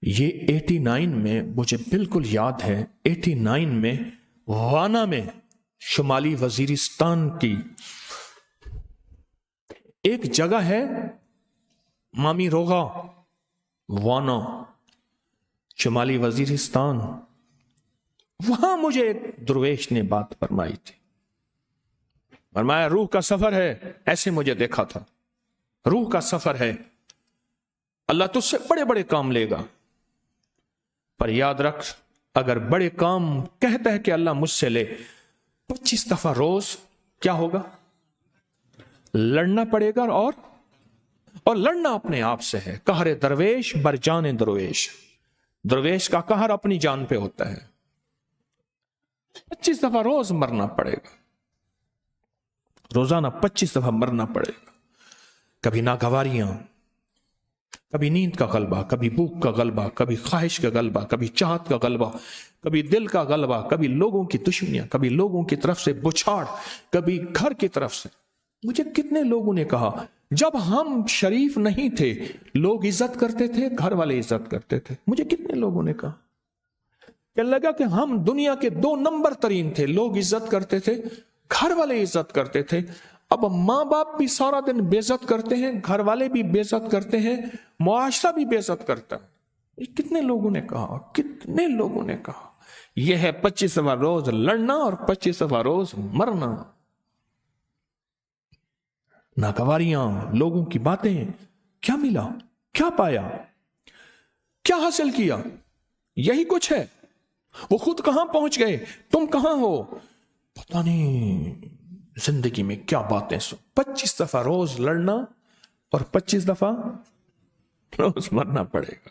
یہ 89 میں مجھے بالکل یاد ہے، 89 میں وانا میں، شمالی وزیرستان کی ایک جگہ ہے مامی روغا، وانا، شمالی وزیرستان، وہاں مجھے ایک درویش نے بات فرمائی تھی، فرمایا روح کا سفر ہے، ایسے مجھے دیکھا تھا، روح کا سفر ہے، اللہ تجھ سے بڑے بڑے کام لے گا، پر یاد رکھ اگر بڑے کام کہتا ہے کہ اللہ مجھ سے لے، 25 دفعہ روز کیا ہوگا؟ لڑنا پڑے گا، اور لڑنا اپنے آپ سے ہے۔ قہر درویش بر جان درویش، درویش کا قہر اپنی جان پہ ہوتا ہے۔ 25 دفعہ روز مرنا پڑے گا، روزانہ 25 دفعہ مرنا پڑے گا۔ کبھی ناگواریاں، کبھی نیند کا غلبہ، کبھی بھوک کا غلبہ، کبھی خواہش کا غلبہ، کبھی چاہت کا غلبہ، کبھی دل کا غلبہ، کبھی لوگوں کی دشمنیاں، کبھی لوگوں کی طرف سے بچھاڑ، کبھی گھر کی طرف سے۔ مجھے کتنے لوگوں نے کہا جب ہم شریف نہیں تھے لوگ عزت کرتے تھے، گھر والے عزت کرتے تھے۔ مجھے کتنے لوگوں نے کہا کہ لگا کہ ہم دنیا کے 2 نمبر ترین تھے، لوگ عزت کرتے تھے، گھر والے عزت کرتے تھے۔ اب ماں باپ بھی سارا دن بے عزت کرتے ہیں، گھر والے بھی بے عزت کرتے ہیں، معاشرہ بھی بے عزت کرتا ہے۔ کتنے لوگوں نے کہا، کتنے لوگوں نے کہا۔ یہ ہے 25 دفعہ روز لڑنا اور 25 دفعہ روز مرنا۔ ناگواریاں، لوگوں کی باتیں، کیا ملا، کیا پایا، کیا حاصل کیا، یہی کچھ ہے۔ وہ خود کہاں پہنچ گئے، تم کہاں ہو، پتہ نہیں۔ زندگی میں کیا باتیں سو، 25 دفعہ روز لڑنا اور 25 دفعہ روز مرنا پڑے گا۔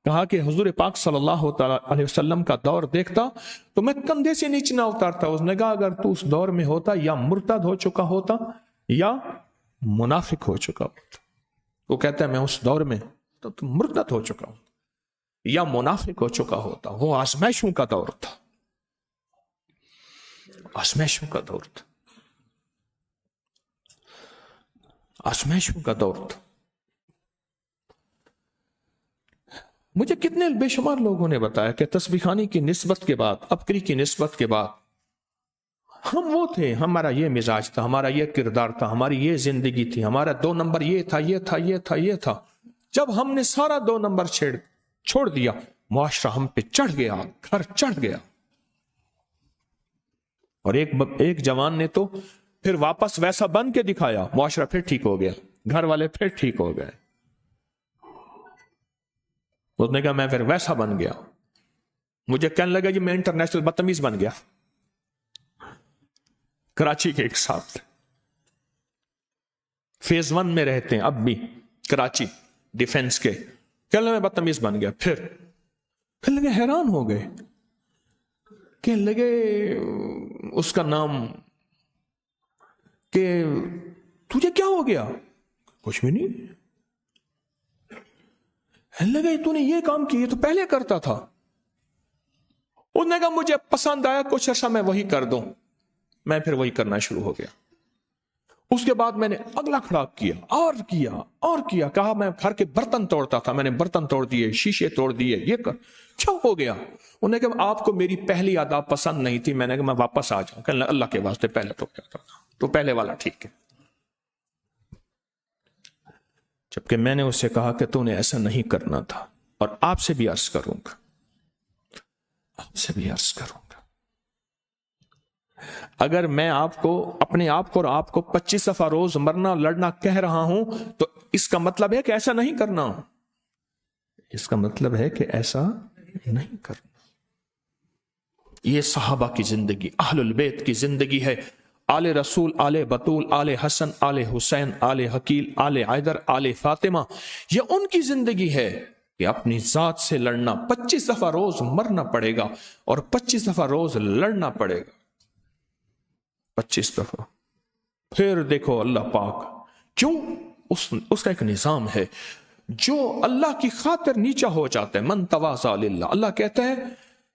کہا کہ حضور پاک صلی اللہ علیہ وسلم کا دور دیکھتا تو میں کندھے سے نیچے نہ اتارتا۔ اس نے کہا اگر تو اس دور میں ہوتا یا مرتد ہو چکا ہوتا یا منافق ہو چکا ہوتا۔ وہ کہتا ہے میں اس دور میں تو مرتد ہو چکا ہوں یا منافق ہو چکا ہوتا۔ وہ آزمائشوں کا دور تھا، آزمائشوں کا دور تھا، آزمائشوں کا دور تھا۔ مجھے کتنے بے شمار لوگوں نے بتایا کہ تسبیح خانی کی نسبت کے بعد، ابکری کی نسبت کے بعد ہم وہ تھے، ہمارا یہ مزاج تھا، ہمارا یہ کردار تھا، ہماری یہ زندگی تھی، ہمارا 2 نمبر یہ تھا، یہ تھا، یہ تھا، یہ تھا۔ جب ہم نے سارا 2 نمبر چھوڑ دیا، معاشرہ ہم پہ چڑھ گیا، گھر چڑھ گیا۔ اور ایک جوان نے تو پھر واپس ویسا بن کے دکھایا، معاشرہ پھر ٹھیک ہو گیا، گھر والے پھر ٹھیک ہو گئے۔ اس نے کہا میں پھر ویسا بن گیا، مجھے کہنے لگا جی میں انٹرنیشنل بدتمیز بن گیا۔ کراچی کے ایک ساتھ فیز 1 میں رہتے ہیں اب بھی، کراچی ڈیفنس کے، کہنے لگا میں بدتمیز بن گیا۔ پھر کہنے لگے، حیران ہو گئے، کہنے لگے اس کا نام کہ تجھے کیا ہو گیا؟ کچھ بھی نہیں۔ لگے تو نے یہ کام کیا، تو پہلے کرتا تھا۔ اس نے کہا مجھے پسند آیا، کچھ عرصہ میں وہی کر دوں، میں پھر وہی کرنا شروع ہو گیا۔ اس کے بعد میں نے اگلا کھڑا کیا اور کیا اور کیا، کہا میں گھر کے برتن توڑتا تھا، میں نے برتن توڑ دیے، شیشے توڑ دیے، یہ کر کیا ہو گیا؟ انہوں نے کہا آپ کو میری پہلی عادت پسند نہیں تھی، میں نے کہا میں واپس آ جاؤں۔ کہنے اللہ کے واسطے پہلے تو کیا تھا، تو پہلے والا ٹھیک ہے۔ جبکہ میں نے اسے کہا کہ تو نے ایسا نہیں کرنا تھا، اور آپ سے بھی عرض کروں گا، آپ سے بھی عرض کروں گا، اگر میں آپ کو اپنے آپ کو اور آپ کو 25 دفعہ روز مرنا لڑنا کہہ رہا ہوں تو اس کا مطلب ہے کہ ایسا نہیں کرنا، اس کا مطلب ہے کہ ایسا نہیں کرنا۔ یہ صحابہ کی زندگی، اہل البیت کی زندگی ہے، آل رسول، آل بطول، آل حسن، آل حسین، آل حقیل، آل عیدر، آل فاطمہ، یہ ان کی زندگی ہے کہ اپنی ذات سے لڑنا، 25 دفعہ روز مرنا پڑے گا اور 25 دفعہ روز لڑنا پڑے گا، 25 دفعہ۔ پھر دیکھو اللہ پاک کیوں، اس کا ایک نظام ہے، جو اللہ کی خاطر نیچا ہو جاتا ہے، من تواضع للہ، اللہ کہتا ہے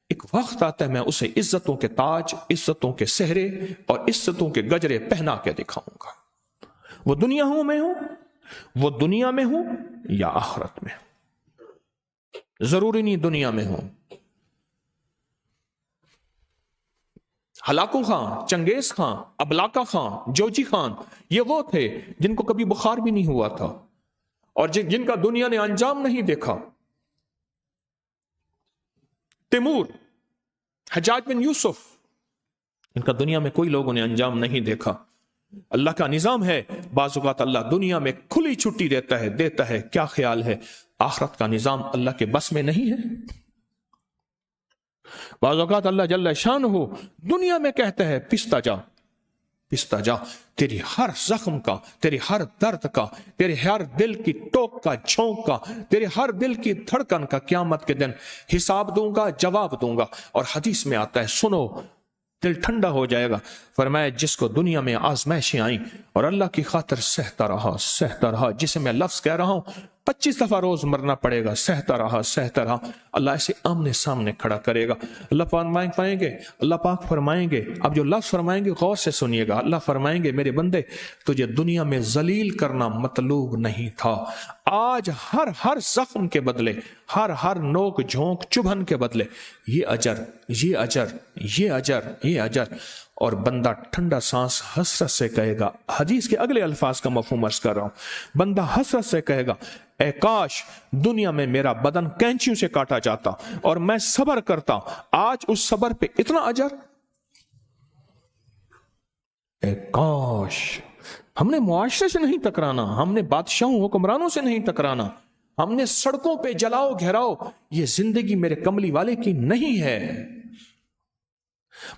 ایک وقت آتا ہے میں اسے عزتوں کے تاج، عزتوں کے سہرے اور عزتوں کے گجرے پہنا کے دکھاؤں گا۔ وہ دنیا میں ہوں یا آخرت میں، ضروری نہیں دنیا میں ہوں۔ ہلاکو خان، چنگیز خان، ابلاکا خان، جوجی خان، یہ وہ تھے جن کو کبھی بخار بھی نہیں ہوا تھا اور جن کا دنیا نے انجام نہیں دیکھا۔ تیمور، حجاج بن یوسف، ان کا دنیا میں کوئی لوگوں نے انجام نہیں دیکھا۔ اللہ کا نظام ہے، بعض اوقات اللہ دنیا میں کھلی چھٹی دیتا ہے، کیا خیال ہے آخرت کا نظام اللہ کے بس میں نہیں ہے؟ بعض اوقات اللہ جل شانہ دنیا میں کہتا ہے پستا جا، تیری ہر زخم کا، تیری ہر درد کا، تیرے ہر دل کی ٹوک کا، جھونک کا، تیرے ہر دل کی دھڑکن کا قیامت کے دن حساب دوں گا، جواب دوں گا۔ اور حدیث میں آتا ہے، سنو دل ٹھنڈا ہو جائے گا، فرمایا جس کو دنیا میں آزمائشیں آئیں اور اللہ کی خاطر سہتا رہا، جسے میں لفظ کہہ رہا ہوں 25 دفعہ روز مرنا پڑے گا، سہتا رہا، اللہ اسے آمنے سامنے کھڑا کرے گا۔ اللہ پاک فرمائیں گے، اب جو لفظ فرمائیں گے غور سے سنیے گا، اللہ فرمائیں گے میرے بندے تجھے دنیا میں ذلیل کرنا مطلوب نہیں تھا، آج ہر زخم کے بدلے، ہر نوک جھونک چبھن کے بدلے یہ اجر، اور بندہ ٹھنڈا سانس حسرت سے کہے گا، حدیث کے اگلے الفاظ کا مفہوم عرض کر رہا ہوں، بندہ حسرت سے کہے گا اے کاش دنیا میں میرا بدن کینچیوں سے کاٹا جاتا اور میں صبر کرتا، آج اس صبر پہ اتنا اجر، اے کاش۔ ہم نے معاشرے سے نہیں ٹکرانا، ہم نے بادشاہوں حکمرانوں سے نہیں ٹکرانا، ہم نے سڑکوں پہ جلاؤ گھیراؤ، یہ زندگی میرے کملی والے کی نہیں ہے۔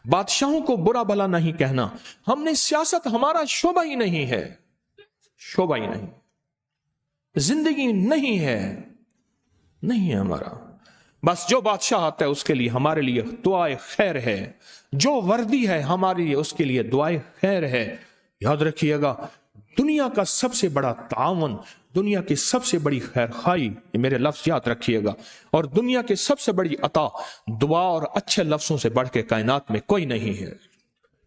بادشاہوں کو برا بھلا نہیں کہنا، ہم نے سیاست ہمارا شعبہ ہی نہیں ہے، زندگی نہیں ہے ہمارا۔ بس جو بادشاہ آتا ہے اس کے لیے ہمارے لیے دعائے خیر ہے، جو وردی ہے ہمارے لیے اس کے لیے دعائے خیر ہے۔ یاد رکھیے گا دنیا کا سب سے بڑا تعاون، دنیا کی سب سے بڑی خیر خواہی، میرے لفظ یاد رکھیے گا، اور دنیا کی سب سے بڑی عطا دعا اور اچھے لفظوں سے بڑھ کے کائنات میں کوئی نہیں ہے۔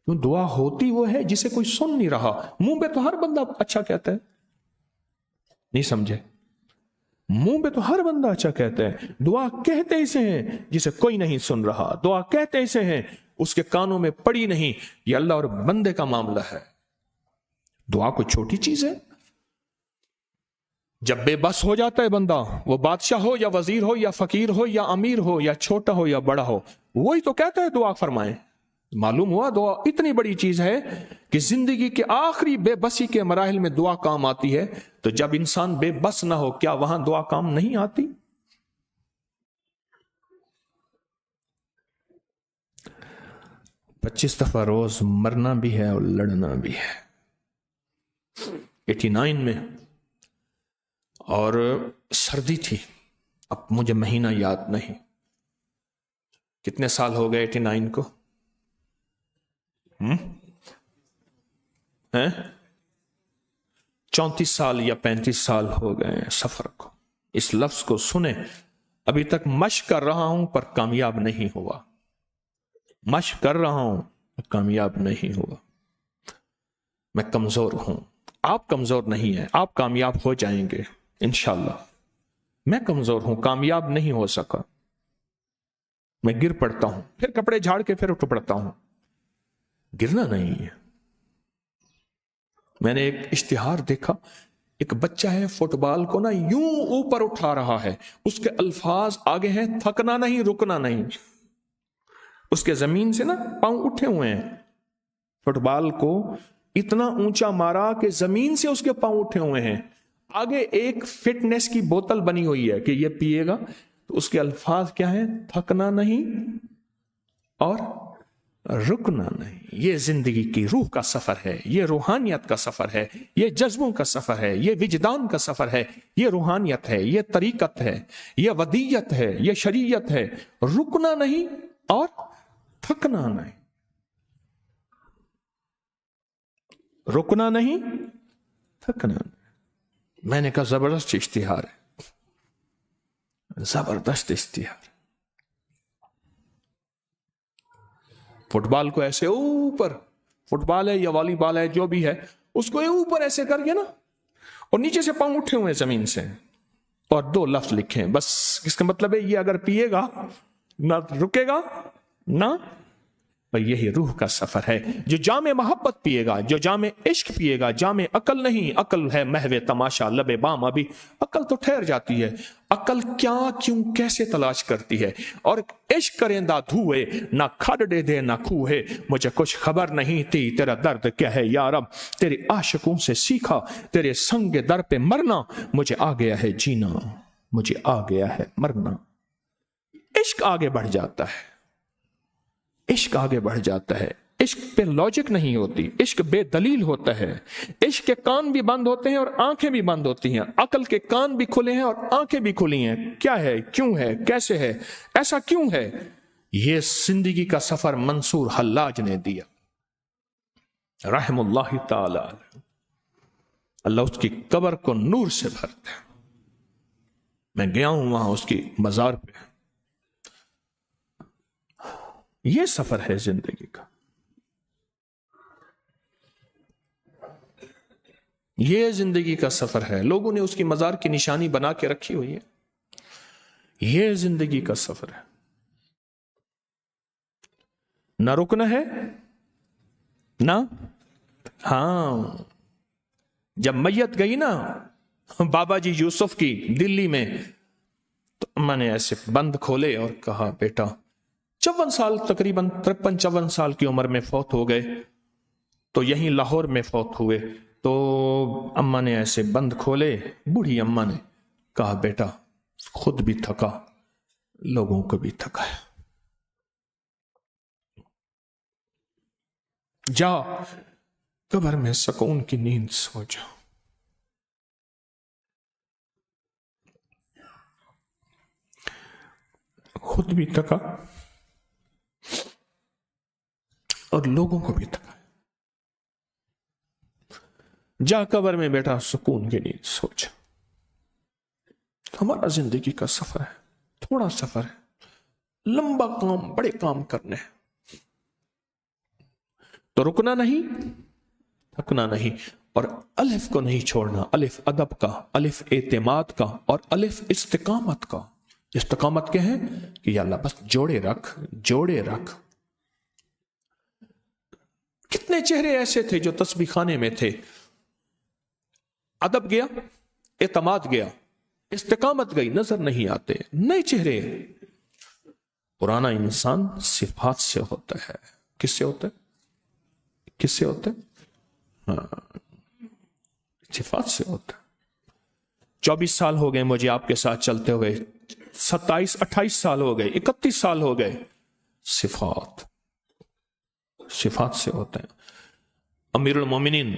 دعا ہوتی وہ ہے جسے کوئی سن نہیں رہا، منہ پہ تو ہر بندہ اچھا کہتا ہے، نہیں سمجھے؟ منہ پہ تو ہر بندہ اچھا کہتا ہے، دعا کہتے اسے ہیں جسے کوئی نہیں سن رہا، دعا کہتے اسے ہیں اس کے کانوں میں پڑی نہیں۔ یہ اللہ اور بندے کا معاملہ ہے، دعا کوئی چھوٹی چیز ہے؟ جب بے بس ہو جاتا ہے بندہ، وہ بادشاہ ہو یا وزیر ہو یا فقیر ہو یا امیر ہو یا چھوٹا ہو یا بڑا ہو، وہی تو کہتا ہے دعا فرمائیں۔ معلوم ہوا دعا اتنی بڑی چیز ہے کہ زندگی کے آخری بے بسی کے مراحل میں دعا کام آتی ہے، تو جب انسان بے بس نہ ہو کیا وہاں دعا کام نہیں آتی؟ 25 دفعہ روز مرنا بھی ہے اور لڑنا بھی ہے۔ 89 میں، اور سردی تھی، اب مجھے مہینہ یاد نہیں، کتنے سال ہو گئے 89 کو؟ 34 سال یا 35 سال ہو گئے سفر کو۔ اس لفظ کو سنیں، ابھی تک مشق کر رہا ہوں پر کامیاب نہیں ہوا، مشق کر رہا ہوں کامیاب نہیں ہوا۔ میں کمزور ہوں، آپ کمزور نہیں ہیں، آپ کامیاب ہو جائیں گے انشاءاللہ۔ میں کمزور ہوں، کامیاب نہیں ہو سکا، میں گر پڑتا ہوں، پھر کپڑے جھاڑ کے پھر اٹھ پڑتا ہوں، گرنا نہیں ہے۔ میں نے ایک اشتہار دیکھا، ایک بچہ ہے فٹ بال کو نا یوں اوپر اٹھا رہا ہے، اس کے الفاظ آگے ہیں تھکنا نہیں رکنا نہیں، اس کے زمین سے نا پاؤں اٹھے ہوئے ہیں، فٹ بال کو اتنا اونچا مارا کہ زمین سے اس کے پاؤں اٹھے ہوئے ہیں. آگے ایک فٹنس کی بوتل بنی ہوئی ہے کہ یہ پیے گا تو اس کے الفاظ کیا ہیں؟ تھکنا نہیں اور رکنا نہیں. یہ زندگی کی روح کا سفر ہے، یہ روحانیت کا سفر ہے، یہ جذبوں کا سفر ہے، یہ وجدان کا سفر ہے، یہ روحانیت ہے، یہ طریقت ہے، یہ ودیت ہے، یہ شریعت ہے. رکنا نہیں اور تھکنا نہیں. رکنا نہیں، تھکنا نہیں. میں نے کہا زبردست اشتہار ہے، زبردست اشتہار. فٹ بال کو ایسے اوپر، فٹ بال ہے یا والی بال ہے جو بھی ہے، اس کو اوپر ایسے کر کے نا، اور نیچے سے پاؤں اٹھے ہوئے زمین سے، اور 2 لفظ لکھے بس. اس کا مطلب ہے یہ اگر پیے گا نہ رکے گا نہ. یہی روح کا سفر ہے. جو جام محبت پیے گا، جو جام عشق پیے گا، جام عقل نہیں. عقل ہے محو تماشا لبے بام. ابھی عقل تو ٹھہر جاتی ہے، عقل کیا کیوں کیسے تلاش کرتی ہے. اور عشق کرندہ دھوئے نہ کھڈ دے دے نہ کھوئے. مجھے کچھ خبر نہیں تھی تیرا درد کیا ہے یا رب. تیرے عاشقوں سے سیکھا تیرے سنگ در پہ مرنا. مجھے آ گیا ہے جینا، مجھے آ گیا ہے مرنا. عشق آگے بڑھ جاتا ہے، عشق آگے بڑھ جاتا ہے. عشق پہ لاجک نہیں ہوتی، عشق بے دلیل ہوتا ہے. عشق کے کان بھی بند ہوتے ہیں اور آنکھیں بھی بند ہوتی ہیں. عقل کے کان بھی کھلے ہیں اور آنکھیں بھی کھلی ہیں. کیا ہے، کیوں ہے، کیسے ہے، ایسا کیوں ہے؟ یہ زندگی کا سفر منصور حلاج نے دیا رحم اللہ تعالی. اللہ اس کی قبر کو نور سے بھرتا ہے. میں گیا ہوں وہاں اس کی مزار پہ. یہ سفر ہے زندگی کا، یہ زندگی کا سفر ہے. لوگوں نے اس کی مزار کی نشانی بنا کے رکھی ہوئی ہے. یہ زندگی کا سفر ہے. نہ رکنا ہے نہ. ہاں، جب میت گئی نا بابا جی یوسف کی دلی میں، تو اما نے ایسے بند کھولے اور کہا بیٹا 54 سال، تقریباً 53-54 سال کی عمر میں فوت ہو گئے. تو یہیں لاہور میں فوت ہوئے. تو اما نے ایسے بند کھولے، بوڑھی اما نے کہا بیٹا خود بھی تھکا، لوگوں کو بھی تھکا ہے، جا قبر میں سکون کی نیند سو جا. خود بھی تھکا اور لوگوں کو بھی تھکا. جا قبر میں بیٹا سکون کی نیند سو جا. ہمارا زندگی کا سفر ہے، تھوڑا سفر ہے، لمبا کام، بڑے کام کرنے ہیں. تو رکنا نہیں، تھکنا نہیں، اور الف کو نہیں چھوڑنا. الف ادب کا، الف اعتماد کا، اور الف استقامت کا. استقامت کیا ہے کہ یا اللہ بس جوڑے رکھ، جوڑے رکھ. کتنے چہرے ایسے تھے جو تسبیح خانے میں تھے. ادب گیا، اعتماد گیا، استقامت گئی، نظر نہیں آتے. نئے چہرے. پرانا انسان صفات سے ہوتا ہے. کس سے ہوتا ہے؟ کس سے ہوتا ہے؟ صفات سے ہوتا ہے. 24 سال ہو گئے مجھے آپ کے ساتھ چلتے ہوئے، 27-28 سال ہو گئے، 31 سال ہو گئے. صفات، صفات سے ہوتا ہے. امیر المومنین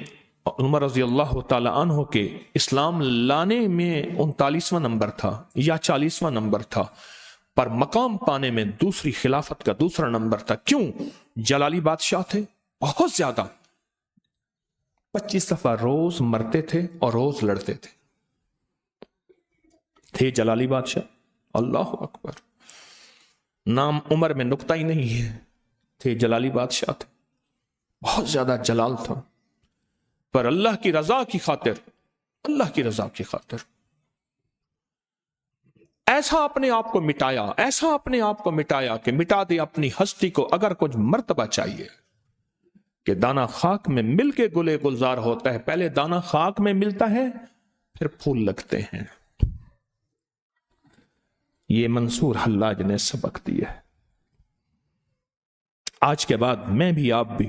عمر رضی اللہ تعالی عنہ کے اسلام لانے میں 39واں نمبر تھا یا 40واں نمبر تھا، پر مقام پانے میں دوسری خلافت کا دوسرا نمبر تھا. کیوں؟ جلالی بادشاہ تھے، بہت زیادہ، 25 دفعہ روز مرتے تھے اور روز لڑتے تھے جلالی بادشاہ. اللہ اکبر. نام عمر میں نقطہ ہی نہیں ہے، تھے جلالی بادشاہ تھے، بہت زیادہ جلال تھا. پر اللہ کی رضا کی خاطر، اللہ کی رضا کی خاطر ایسا اپنے آپ کو مٹایا، ایسا اپنے آپ کو مٹایا کہ مٹا دے اپنی ہستی کو. اگر کچھ مرتبہ چاہیے کہ دانا خاک میں مل کے گلے گلزار ہوتا ہے، پہلے دانا خاک میں ملتا ہے پھر پھول لگتے ہیں. یہ منصور حلاج نے سبق دیا ہے. آج کے بعد میں بھی، آپ بھی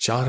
4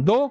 2,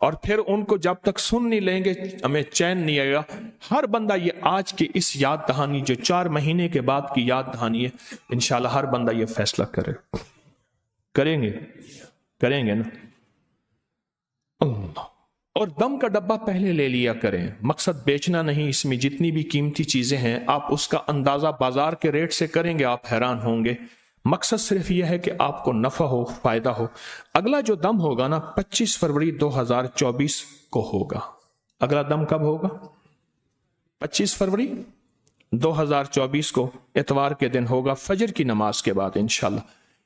اور پھر ان کو جب تک سن نہیں لیں گے ہمیں چین نہیں آئے گا۔ ہر بندہ یہ آج کی اس یاد دہانی جو 4 مہینے کے بعد کی یاد دہانی ہے، انشاءاللہ ہر بندہ یہ فیصلہ کریں گے نا اللہ۔ اور دم کا ڈبہ پہلے لے لیا کریں، مقصد بیچنا نہیں، اس میں جتنی بھی قیمتی چیزیں ہیں آپ اس کا اندازہ بازار کے ریٹ سے کریں گے، آپ حیران ہوں گے۔ مقصد صرف یہ ہے کہ آپ کو نفع ہو، فائدہ ہو۔ اگلا جو دم ہوگا نا 25 فروری 2024 کو ہوگا۔ اگلا دم کب ہوگا؟ 25 فروری 2024 کو اتوار کے دن ہوگا، فجر کی نماز کے بعد انشاءاللہ۔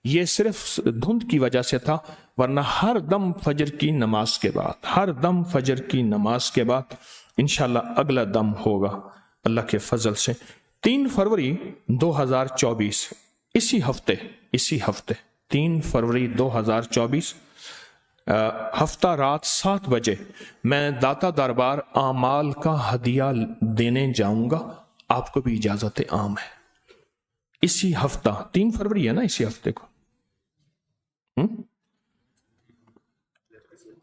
یہ صرف دھند کی وجہ سے تھا، ورنہ ہر دم فجر کی نماز کے بعد، ہر دم فجر کی نماز کے بعد انشاءاللہ اگلا دم ہوگا اللہ کے فضل سے۔ 3 فروری 2024 اسی ہفتے 3 فروری 2024 ہفتہ رات 7 بجے میں داتا دربار اعمال کا ہدیہ دینے جاؤں گا، آپ کو بھی اجازت عام ہے۔ اسی ہفتہ 3 فروری ہے نا، اسی ہفتے کو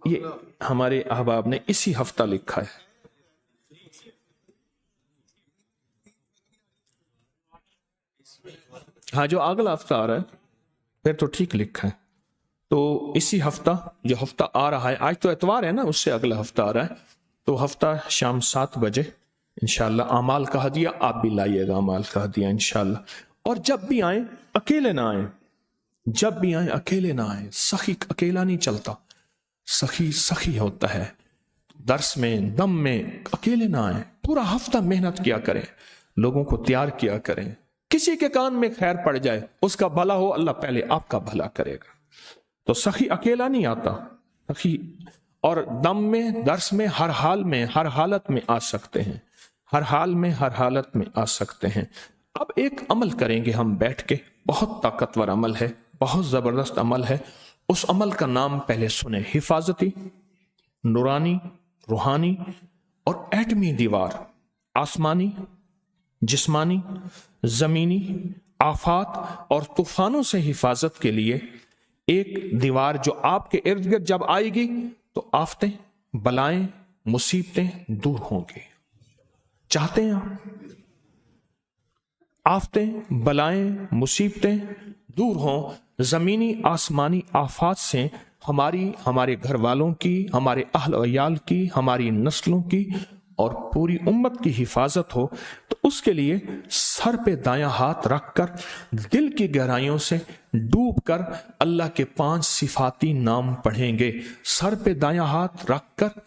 یہ ہمارے احباب نے اسی ہفتہ لکھا ہے۔ ہاں جو اگلا ہفتہ آ رہا ہے پھر تو ٹھیک لکھا ہے۔ تو اسی ہفتہ جو ہفتہ آ رہا ہے، آج تو اتوار ہے نا، اس سے اگلا ہفتہ آ رہا ہے، تو ہفتہ شام 7 بجے انشاءاللہ اعمال کا ہدیہ آپ بھی لائیے گا، اعمال کا ہدیہ انشاءاللہ۔ اور جب بھی آئیں اکیلے نہ آئیں، جب بھی آئیں اکیلے نہ آئیں۔ سخی اکیلا نہیں چلتا، سخی ہوتا ہے۔ درس میں، دم میں اکیلے نہ آئیں، پورا ہفتہ محنت کیا کریں، لوگوں کو تیار کیا کریں۔ کسی کے کان میں خیر پڑ جائے، اس کا بھلا ہو، اللہ پہلے آپ کا بھلا کرے گا۔ تو سخی اکیلا نہیں آتا، سخی اور دم میں، درس میں، ہر حال میں، ہر حالت میں آ سکتے ہیں، ہر حال میں، ہر حالت میں آ سکتے ہیں۔ اب ایک عمل کریں گے ہم بیٹھ کے، بہت طاقتور عمل ہے، بہت زبردست عمل ہے۔ اس عمل کا نام پہلے سنیں، حفاظتی، نورانی، روحانی اور ایٹمی دیوار، آسمانی، جسمانی، زمینی آفات اور طوفانوں سے حفاظت کے لیے ایک دیوار جو آپ کے ارد گرد جب آئے گی تو آفتیں، بلائیں، مصیبتیں دور ہوں گی۔ چاہتے ہیں آپ آفتیں، بلائیں، مصیبتیں دور ہوں، زمینی آسمانی آفات سے ہمارے گھر والوں کی، ہمارے اہل و عیال کی، ہماری نسلوں کی اور پوری امت کی حفاظت ہو، تو اس کے لیے سر پہ دایاں ہاتھ رکھ کر دل کی گہرائیوں سے ڈوب کر اللہ کے 5 صفاتی نام پڑھیں گے۔ سر پہ دایاں ہاتھ رکھ کر،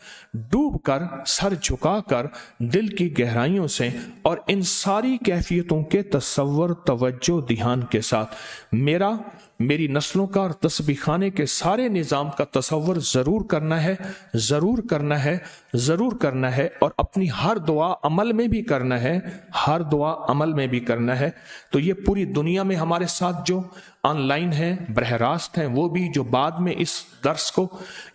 ڈوب کر، سر جھکا کر، دل کی گہرائیوں سے اور ان ساری کیفیتوں کے تصور، توجہ، دھیان کے ساتھ میری نسلوں کا اور تسبیح خانے کے سارے نظام کا تصور ضرور کرنا ہے، ضرور کرنا ہے، ضرور کرنا ہے، اور اپنی ہر دعا عمل میں بھی کرنا ہے، ہر دعا عمل میں بھی کرنا ہے۔ تو یہ پوری دنیا میں ہمارے ساتھ جو آن لائن ہیں، براہ راست ہیں، وہ بھی جو بعد میں اس درس کو،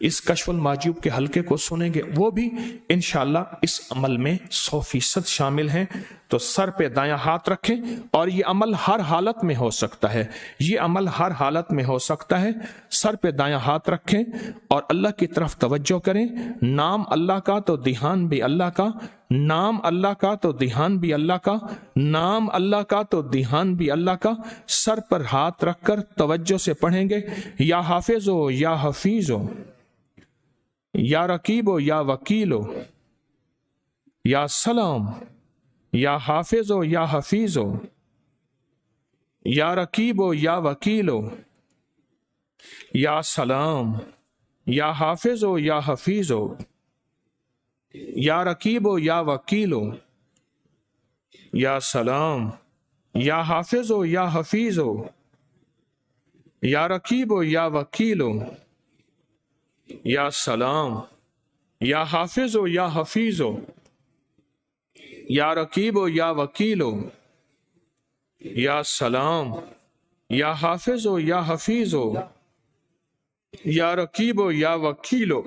اس کشف المحجوب کے حلقے کو سنیں گے، وہ بھی انشاءاللہ اس عمل میں 100% شامل ہیں۔ تو سر پہ دایاں ہاتھ رکھیں، اور یہ عمل ہر حالت میں ہو سکتا ہے، یہ عمل ہر حالت میں ہو سکتا ہے۔ سر پہ دایاں ہاتھ رکھیں اور اللہ کی طرف توجہ کریں۔ نام اللہ کا تو دھیان بھی اللہ کا، نام اللہ کا تو دھیان بھی اللہ کا، نام اللہ کا تو دھیان بھی اللہ کا۔ سر پر ہاتھ رکھ کر توجہ سے پڑھیں گے، یا حافظ ہو یا حفیظ ہو، یا رقیب ہو یا وکیل ہو، یا سلام، یا حافظ ہو یا حفیظ ہو، یا رقیب ہو یا وکیل ہو، یا سلام، یا حافظ ہو یا حفیظ ہو، یا رقیب ہو یا وکیل ہو، یا سلام، یا حافظ ہو یا حفیظ ہو، یا رقیب ہو یا وکیل ہو، یا سلام، یا حافظ ہو یا حفیظ ہو، یا رقیب ہو یا وکیل ہو، یا سلام، یا حافظ ہو یا حفیظ ہو، یا رقیب ہو یا وکیل ہو،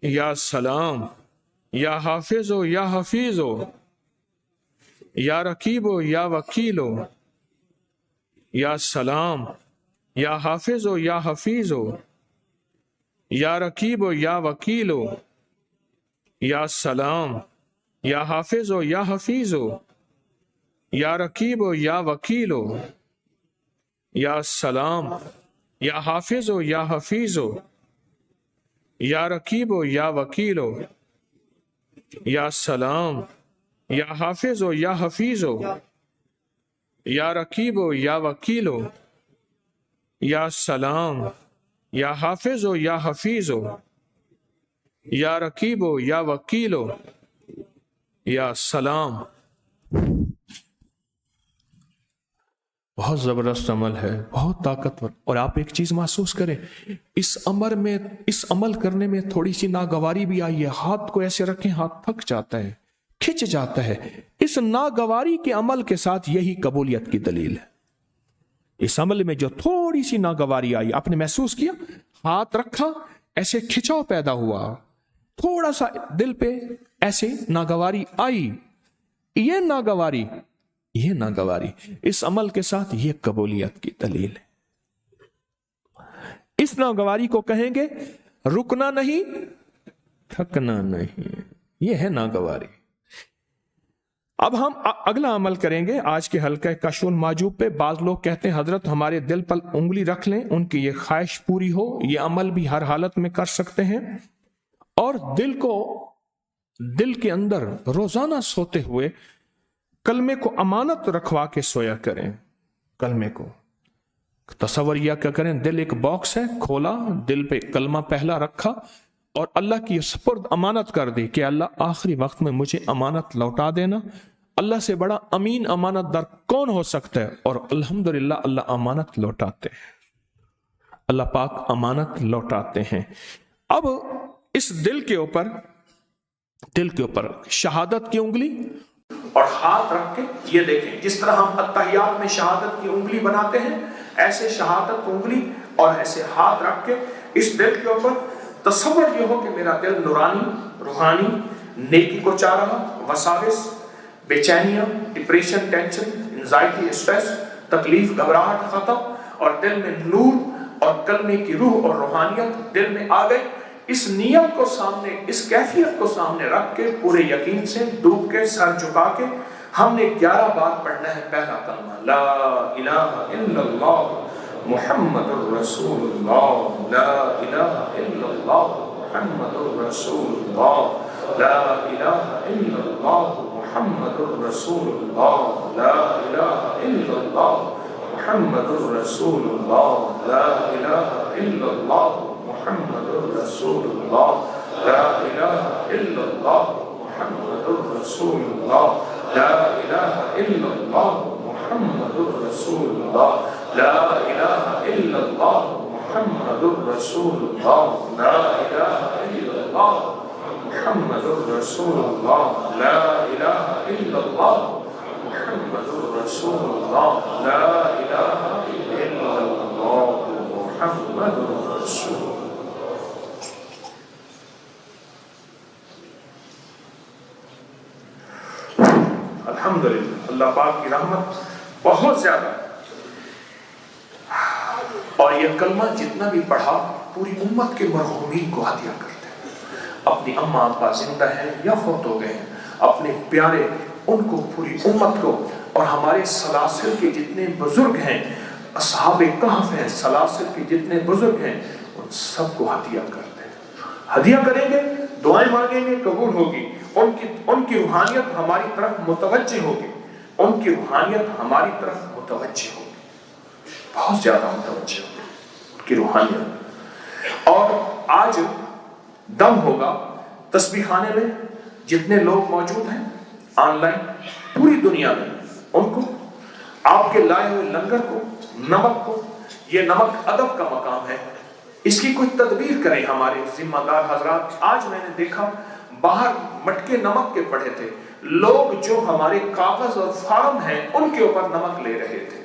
یا سلام، یا حافظ ہو یا حفیظ ہو، یا رقیب ہو یا وکیل ہو، یا سلام، یا حافظ ہو یا حفیظ ہو، یا رقیب و یا وکیل و یا سلام، یا حافظ و یا حفیظ و یا رقیب و یا وکیل و یا سلام، یا حافظ و یا حفیظ و یا رقیب و یا وکیل و یا سلام، یا حافظ و یا حفیظ و یا رقیب و یا وکیل و یا سلام، یا حافظ و یا حفیظ و یا رقیب و یا وکیل و یا سلام۔ بہت زبردست عمل ہے، بہت طاقتور۔ اور آپ ایک چیز محسوس کریں، اس عمل کرنے میں تھوڑی سی ناگواری بھی آئی ہے۔ ہاتھ کو ایسے رکھیں، ہاتھ تھک جاتا ہے، کھچ جاتا ہے۔ اس ناگواری کے عمل کے ساتھ یہی قبولیت کی دلیل ہے۔ اس عمل میں جو تھوڑی سی ناگواری آئی، آپ نے محسوس کیا، ہاتھ رکھا، ایسے کھچاؤ پیدا ہوا، تھوڑا سا دل پہ ایسے ناگواری آئی، یہ ناگواری اس عمل کے ساتھ یہ قبولیت کی دلیل ہے۔ اس ناگواری کو کہیں گے رکنا نہیں، تھکنا نہیں، یہ ہے ناگواری۔ اب ہم اگلا عمل کریں گے آج کے حلقہ کشف المحجوب پہ۔ بعض لوگ کہتے ہیں حضرت ہمارے دل پر انگلی رکھ لیں، ان کی یہ خواہش پوری ہو۔ یہ عمل بھی ہر حالت میں کر سکتے ہیں، اور دل کے اندر روزانہ سوتے ہوئے کلمے کو امانت رکھوا کے سویا کریں۔ کلمے کو تصور یا کیا کریں، دل ایک باکس ہے، کھولا، دل پہ کلمہ پہلا رکھا اور اللہ کی سپرد امانت کر دی کہ اللہ آخری وقت میں مجھے امانت لوٹا دینا۔ اللہ سے بڑا امین امانت دار کون ہو سکتا ہے؟ اور الحمدللہ اللہ امانت لوٹاتے ہیں، اللہ پاک امانت لوٹاتے ہیں۔ اب اس دل کے اوپر شہادت کی انگلی اور ہاتھ رکھ کے یہ دیکھیں، جس طرح ہم اتحیات میں شہادت کی انگلی بناتے ہیں، ایسے شہادت انگلی اور ایسے ہاتھ رکھ کے اس دل کے اوپر تصور یہ ہو کہ میرا دل نورانی، روحانی، نیکی کو چاہ رہا، وساوس، بے چینیاں، ڈپریشن، ٹینشن، انزائٹی، اسٹریس، تکلیف، گھبراہٹ ختم، اور دل میں نور اور کلمے کی روح اور روحانیت دل میں آ گئی۔ اس نیت کو سامنے، اس کیفیت کو سامنے رکھ کے پورے یقین سے ڈوب کے سر جھکا کے ہم نے 11 بار پڑھنا ہے پہلا کلمہ، لا الہ الا اللہ محمد الرسول اللہ، لا الہ الا اللہ محمد الرسول اللہ، لا الہ الا اللہ محمد الرسول اللہ، لا الہ الا اللہ محمد الرسول اللہ، لا الہ الا اللہ محمد الرسول اللہ، لا الہ الا اللہ محمد الرسول اللہ، لا الہ الا اللہ محمد الرسول اللہ، لا الہ الا اللہ محمد الرسول اللہ، لا الہ الا اللہ محمد الرسول اللہ، لا الہ الا اللہ محمد الرسول اللہ، لا الہ الا اللہ محمد الرسول اللہ۔ الحمدللہ، اللہ پاک کی رحمت بہت زیادہ، اور یہ کلمہ جتنا بھی پڑھا پوری امت کے مرحومین کو ہدیہ کرتے ہیں۔ اپنی اماں ابا زندہ ہیں یا فوت ہو گئے ہیں، اپنے پیارے ان کو، پوری امت کو، اور ہمارے سلاسل کے جتنے بزرگ ہیں، اصحاب کہف ہیں، سلاسل کے جتنے بزرگ ہیں، ان سب کو ہدیہ کرتے ہیں۔ ہدیہ کریں گے، دعائیں مانگیں گے، قبول ہوگی۔ ان کی روحانیت ہماری طرف متوجہ ہوگی، ان کی روحانیت ہماری طرف متوجہ ہوگی، بہت زیادہ متوجہ ہوگی ان کی روحانیت۔ اور آج دم ہوگا تسبیح خانے میں، جتنے لوگ موجود ہیں آن لائن پوری دنیا میں، ان کو آپ کے لائے ہوئے لنگر کو، نمک کو، یہ نمک ادب کا مقام ہے، اس کی کوئی تدبیر کریں ہمارے ذمہ دار حضرات۔ آج میں نے دیکھا باہر مٹکے نمک کے پڑے تھے، لوگ جو ہمارے کاغذ اور فارم ہیں ان کے اوپر نمک لے رہے تھے۔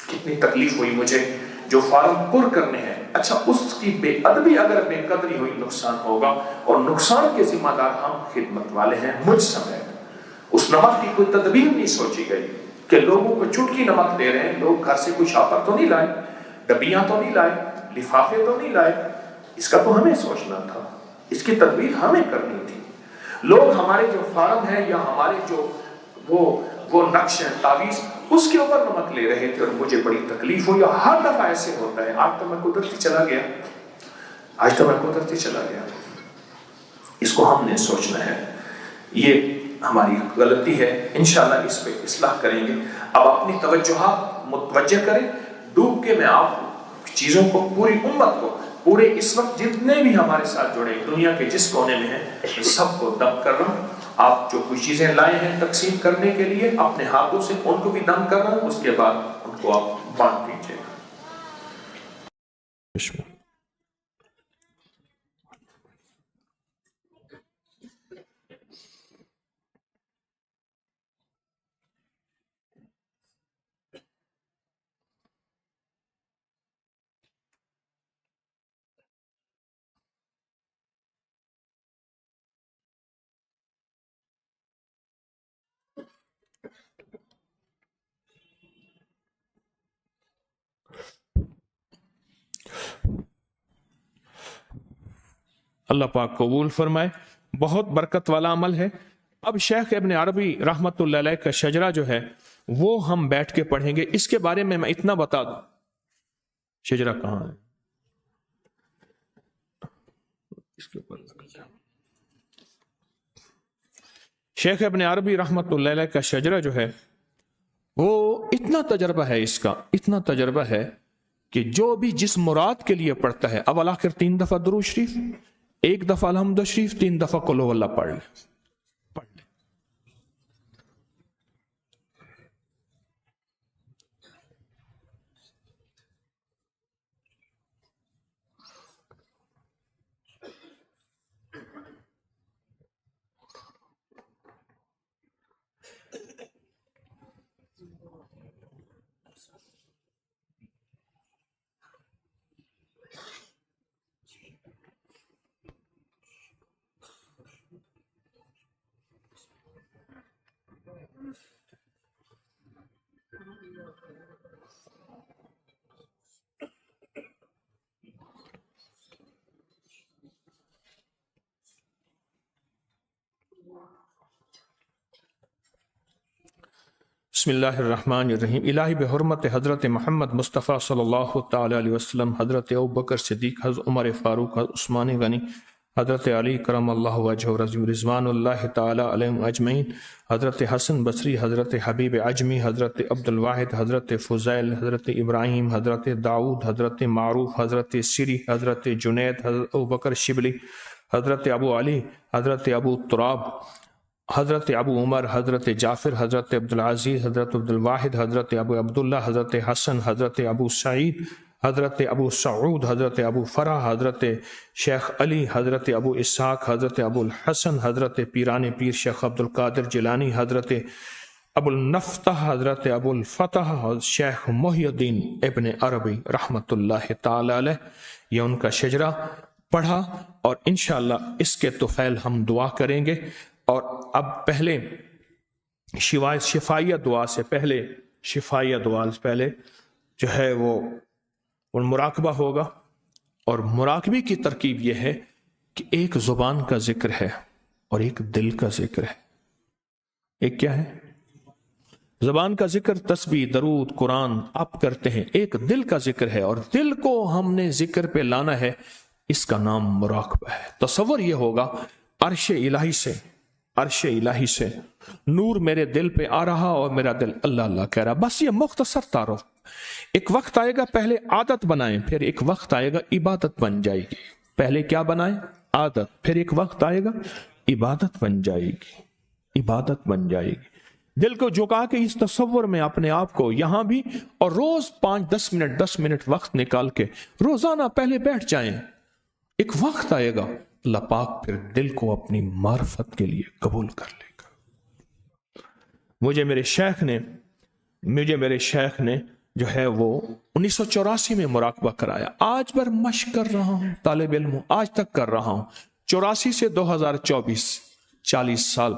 کتنی تکلیف ہوئی مجھے، جو فارم پر کرنے ہیں، اچھا اس کی بے ادبی اگر بے قدری ہوئی نقصان ہوگا، اور نقصان کے ذمہ دار ہم خدمت والے ہیں، مجھ سمیت۔ اس نمک کی کوئی تدبیر نہیں سوچی گئی کہ لوگوں کو چٹکی نمک دے رہے ہیں، لوگ گھر سے کوئی شاپر تو نہیں لائے، ڈبیاں تو نہیں لائے، لفافے تو نہیں لائے، اس کا تو ہمیں سوچنا تھا، اس کی تدبیر ہمیں کرنی تھی۔ لوگ ہمارے جو فارم ہے یا ہمارے جو وہ نقش ہے تعویذ، اس کے اوپر نمک لے رہے تھے اور مجھے بڑی تکلیف ہوئی۔ اور ہر دفعہ ایسے ہوتا ہے۔ آج تو میں قدرتی چلا گیا، اس کو ہم نے سوچنا ہے، یہ ہماری غلطی ہے، انشاءاللہ اس پہ اصلاح کریں گے۔ اب اپنی توجہات متوجہ کریں، ڈوب کے میں آپ چیزوں کو، پوری امت کو، پورے اس وقت جتنے بھی ہمارے ساتھ جڑے دنیا کے جس کونے میں ہیں، میں سب کو دم کر رہا ہوں۔ آپ جو کچھ چیزیں لائے ہیں تقسیم کرنے کے لیے اپنے ہاتھوں سے، ان کو بھی دم کر رہا ہوں، اس کے بعد ان کو آپ بانٹ دیجیے گا۔ اللہ پاک قبول فرمائے، بہت برکت والا عمل ہے۔ اب شیخ ابن عربی رحمت اللہ علیہ کا شجرہ جو ہے وہ ہم بیٹھ کے پڑھیں گے۔ اس کے بارے میں اتنا بتا دوں، شجرہ کہاں ہے، اس کے اوپر شیخ ابن عربی رحمت اللہ علیہ کا شجرہ جو ہے وہ اتنا تجربہ ہے، اس کا اتنا تجربہ ہے کہ جو بھی جس مراد کے لیے پڑھتا ہے، اول آخر 3 دفعہ درود شریف، 1 دفعہ الحمد شریف، 3 دفعہ قل ہو اللہ پڑھ لے۔ بسم اللہ الرحمن الرحیم۔ الہی بحرمت حضرت محمد مصطفیٰ صلی اللہ تعالی علیہ وسلم، حضرت ابوبکر صدیق، حضرت عمر فاروق، حضرت عثمان غنی، حضرت علی کرم اللہ وجہ رضوان اللہ تعالی علیہم اجمعین، حضرت حسن بصری، حضرت حبیب عجمی، حضرت عبد الواحد، حضرت فضیل، حضرت ابراہیم، حضرت داؤد، حضرت معروف، حضرت سری، حضرت جنید، حضرت ابوبکر شبلی، حضرت ابو علی، حضرت ابو تراب، حضرت ابو عمر، حضرت جعفر، حضرت عبدالعزیز، حضرت عبد الواحد، حضرت ابو عبداللہ، حضرت حسن، حضرت ابو سعید، حضرت ابو سعود، حضرت ابو فرح، حضرت شیخ علی، حضرت ابو اسحاق، حضرت ابو الحسن، حضرت پیران پیر شیخ عبد القادر جیلانی، حضرت ابو النفتح، حضرت ابو الفتح، شیخ محی الدین ابن عربی رحمت اللہ تعالی علیہ، یہ ان کا شجرہ پڑھا، اور انشاءاللہ اس کے طفیل ہم دعا کریں گے۔ اور اب پہلے شفائیہ دعا سے پہلے جو ہے وہ مراقبہ ہوگا، اور مراقبے کی ترکیب یہ ہے کہ ایک زبان کا ذکر ہے اور ایک دل کا ذکر ہے۔ ایک کیا ہے؟ زبان کا ذکر تسبیح، درود، قرآن آپ کرتے ہیں، ایک دل کا ذکر ہے، اور دل کو ہم نے ذکر پہ لانا ہے، اس کا نام مراقبہ ہے۔ تصور یہ ہوگا عرش الہی سے نور میرے دل پہ آ رہا اور میرا دل اللہ اللہ کہہ رہا، بس یہ مختصر تعارف۔ ایک وقت آئے گا پہلے عادت بنائیں، پھر ایک وقت آئے گا عبادت بن جائے گی۔ پہلے کیا بنائیں؟ عادت، پھر ایک وقت آئے گا عبادت بن جائے گی۔ دل کو جھکا کے اس تصور میں اپنے آپ کو یہاں بھی، اور روز 5-10 منٹ وقت نکال کے روزانہ پہلے بیٹھ جائیں۔ ایک وقت آئے گا اللہ پاک پھر دل کو اپنی معرفت کے لیے قبول کر لے گا۔ مجھے میرے شیخ نے جو ہے وہ 1984 میں مراقبہ کرایا۔ آج بر مشق کر رہا ہوں، طالب علم ہوں، آج تک کر رہا ہوں، 84 سے 2024 40 سال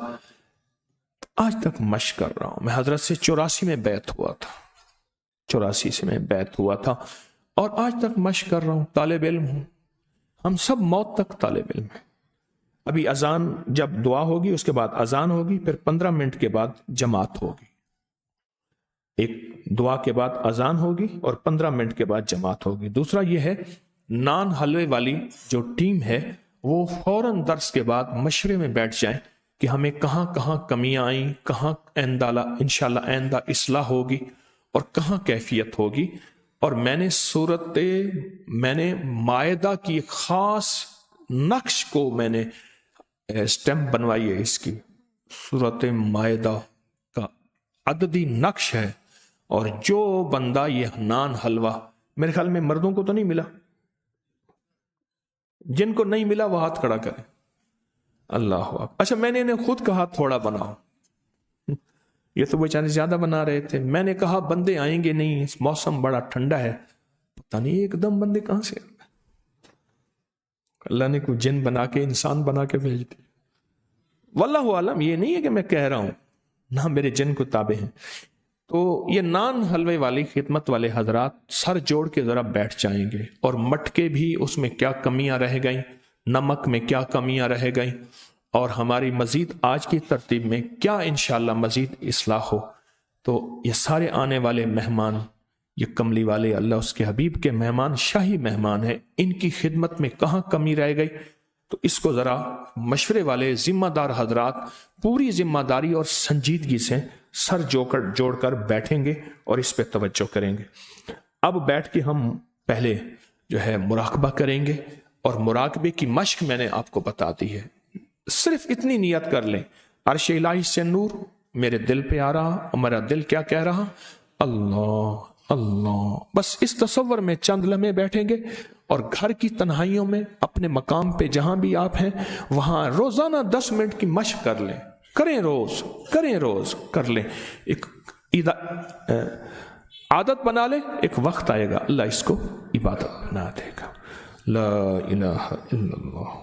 آج تک مشق کر رہا ہوں۔ میں حضرت سے 84 میں بیعت ہوا تھا اور آج تک مشق کر رہا ہوں، طالب علم ہوں۔ ہم سب موت تک طالب علم ہیں. ابھی اذان جب دعا ہوگی اس کے بعد اذان ہوگی، پھر 15 منٹ کے بعد جماعت ہوگی. ایک دعا کے بعد اذان ہوگی اور 15 منٹ کے بعد جماعت ہوگی. دوسرا یہ ہے نان حلوے والی جو ٹیم ہے وہ فوراً درس کے بعد مشورے میں بیٹھ جائیں کہ ہمیں کہاں کہاں کمیاں آئیں، کہاں انشاءاللہ آئندہ اصلاح ہوگی اور کہاں کیفیت ہوگی. اور میں نے مائدہ کی خاص نقش کو میں نے اسٹیمپ بنوائی ہے، اس کی سورت مائدہ کا عددی نقش ہے. اور جو بندہ یہ نان حلوہ، میرے خیال میں مردوں کو تو نہیں ملا، جن کو نہیں ملا وہ ہاتھ کھڑا کرے. اللہ اکبر. اچھا میں نے انہیں خود کہا تھوڑا بناؤ، یہ تو بیچارے زیادہ بنا رہے تھے. میں نے کہا بندے آئیں گے نہیں، موسم بڑا ٹھنڈا ہے. پتہ نہیں ایک دم بندے کہاں سے، اللہ نے کوئی جن بنا کے انسان بنا کے بھیج دی. واللہ عالم. یہ نہیں ہے کہ میں کہہ رہا ہوں، نہ میرے جن کو تابع ہیں. تو یہ نان حلوے والی خدمت والے حضرات سر جوڑ کے ذرا بیٹھ جائیں گے، اور مٹکے بھی اس میں کیا کمیاں رہ گئیں، نمک میں کیا کمیاں رہ گئیں، اور ہماری مزید آج کی ترتیب میں کیا انشاءاللہ مزید اصلاح ہو. تو یہ سارے آنے والے مہمان، یہ کملی والے اللہ اس کے حبیب کے مہمان، شاہی مہمان ہیں، ان کی خدمت میں کہاں کمی رہ گئی. تو اس کو ذرا مشورے والے ذمہ دار حضرات پوری ذمہ داری اور سنجیدگی سے سر جوڑ کر بیٹھیں گے اور اس پہ توجہ کریں گے. اب بیٹھ کے ہم پہلے جو ہے مراقبہ کریں گے، اور مراقبے کی مشق میں نے آپ کو بتا دی ہے. صرف اتنی نیت کر لیں، عرش الہی سے نور میرے دل پہ آ رہا اور میرا دل کیا کہہ رہا، اللہ اللہ. بس اس تصور میں چند لمحے بیٹھیں گے، اور گھر کی تنہائیوں میں اپنے مقام پہ جہاں بھی آپ ہیں وہاں روزانہ 10 منٹ کی مشق کر لیں. کریں روز کر لیں. ایک عادت بنا لیں، ایک وقت آئے گا اللہ اس کو عبادت بنا دے گا. لا الہ الا اللہ.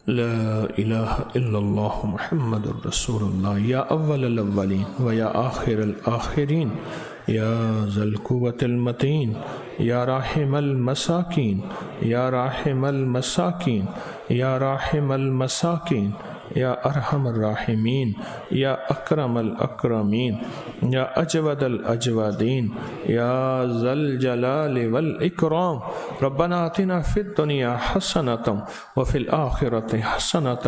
لا الہ الا اللہ محمد الرسول اللہ. یا اول الاولین و یا آخر الآخرین، یا ذا القوة المتین، یا راحم المساکین، یا راحم المساکین، یا راحم المساکین، یا ارحم الراحمین، یا اکرم الاکرمین، یا اجود الاجودین، یا ذا الجلال والاکرام. ربنا آتنا فی الدنیا حسنۃ وفی الآخرۃ حسنۃ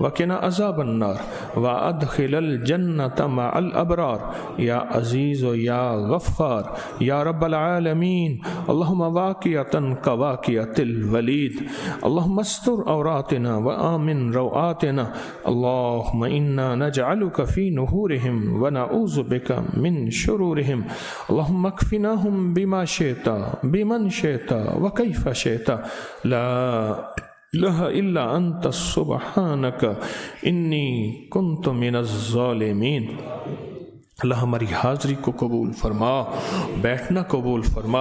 وقنا عذاب النار وادخل الجنۃ مع الابرار. یا عزیز و یا غفار یا رب العالمین. اللہم واقعۃ کواقعۃ الولید. اللہم استر عوراتنا وآمن روآتنا. اللہم انا نجعلک فی نحورہم ونعوذ بک من شرورہم. اللہم اکفناہم بما شئت بمن شئت وکیف شئت. لا الہ الا انت سبحانک انی کنت من الظالمین. اللہ ہماری حاضری کو قبول فرما، بیٹھنا قبول فرما،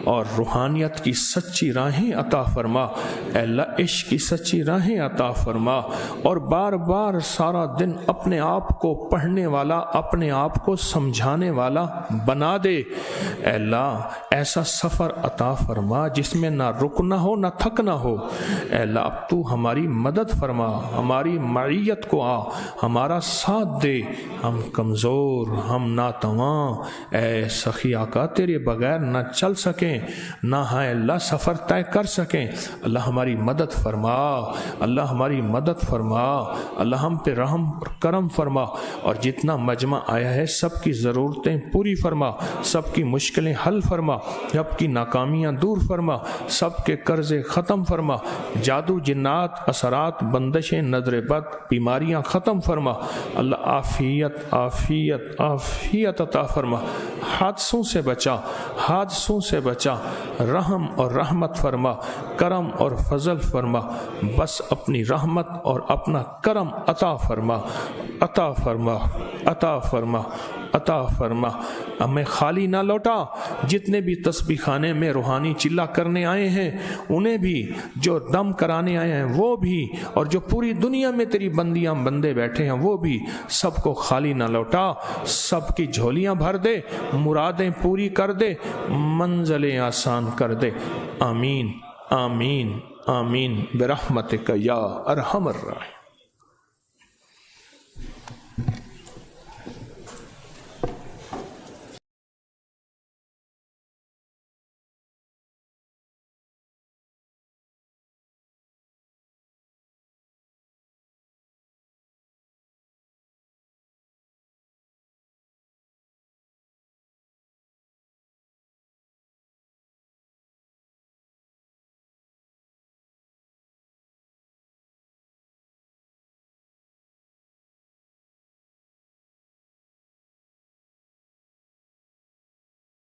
اور روحانیت کی سچی راہیں عطا فرما۔ اے اللہ عشق کی سچی راہیں عطا فرما، اور بار بار سارا دن اپنے آپ کو پڑھنے والا، اپنے آپ کو سمجھانے والا بنا دے۔ اے اللہ ایسا سفر عطا فرما جس میں نہ رکنا ہو نہ تھکنا ہو۔ اے اللہ اب تو ہماری مدد فرما، ہماری معیت کو آ، ہمارا ساتھ دے۔ ہم کمزور، ہم ناتواں، اے سخی آقا تیرے بغیر نہ چل سکیں، نہ ہے اللہ سفر طے کر سکیں۔ اللہ ہماری مدد فرما، اللہ ہماری مدد فرما، اللہ ہم پہ رحم اور کرم فرما، اور جتنا مجمع آیا ہے سب کی ضرورتیں پوری فرما، سب کی مشکلیں حل فرما، سب کی ناکامیاں دور فرما، سب کے قرضے ختم فرما، جادو جنات اثرات بندشیں نظر بد بیماریاں ختم فرما۔ اللہ عافیت عافیت عافیت عطا فرما، حادثوں سے بچا، حادثوں سے بچا، رحم اور رحمت فرما، کرم اور فضل فرما، بس اپنی رحمت اور اپنا کرم عطا فرما، عطا فرما، عطا فرما، عطا فرما۔ ہمیں خالی نہ لوٹا، جتنے بھی تسبیح خانے میں روحانی چلہ کرنے آئے ہیں انہیں بھی، جو دم کرانے آئے ہیں وہ بھی، اور جو پوری دنیا میں تیری بندیاں بندے بیٹھے ہیں وہ بھی، سب کو خالی نہ لوٹا، سب کی جھولیاں بھر دے، مرادیں پوری کر دے، منزلیں آسان کر دے۔ آمین آمین آمین برحمتک یا ارحم الراحمین۔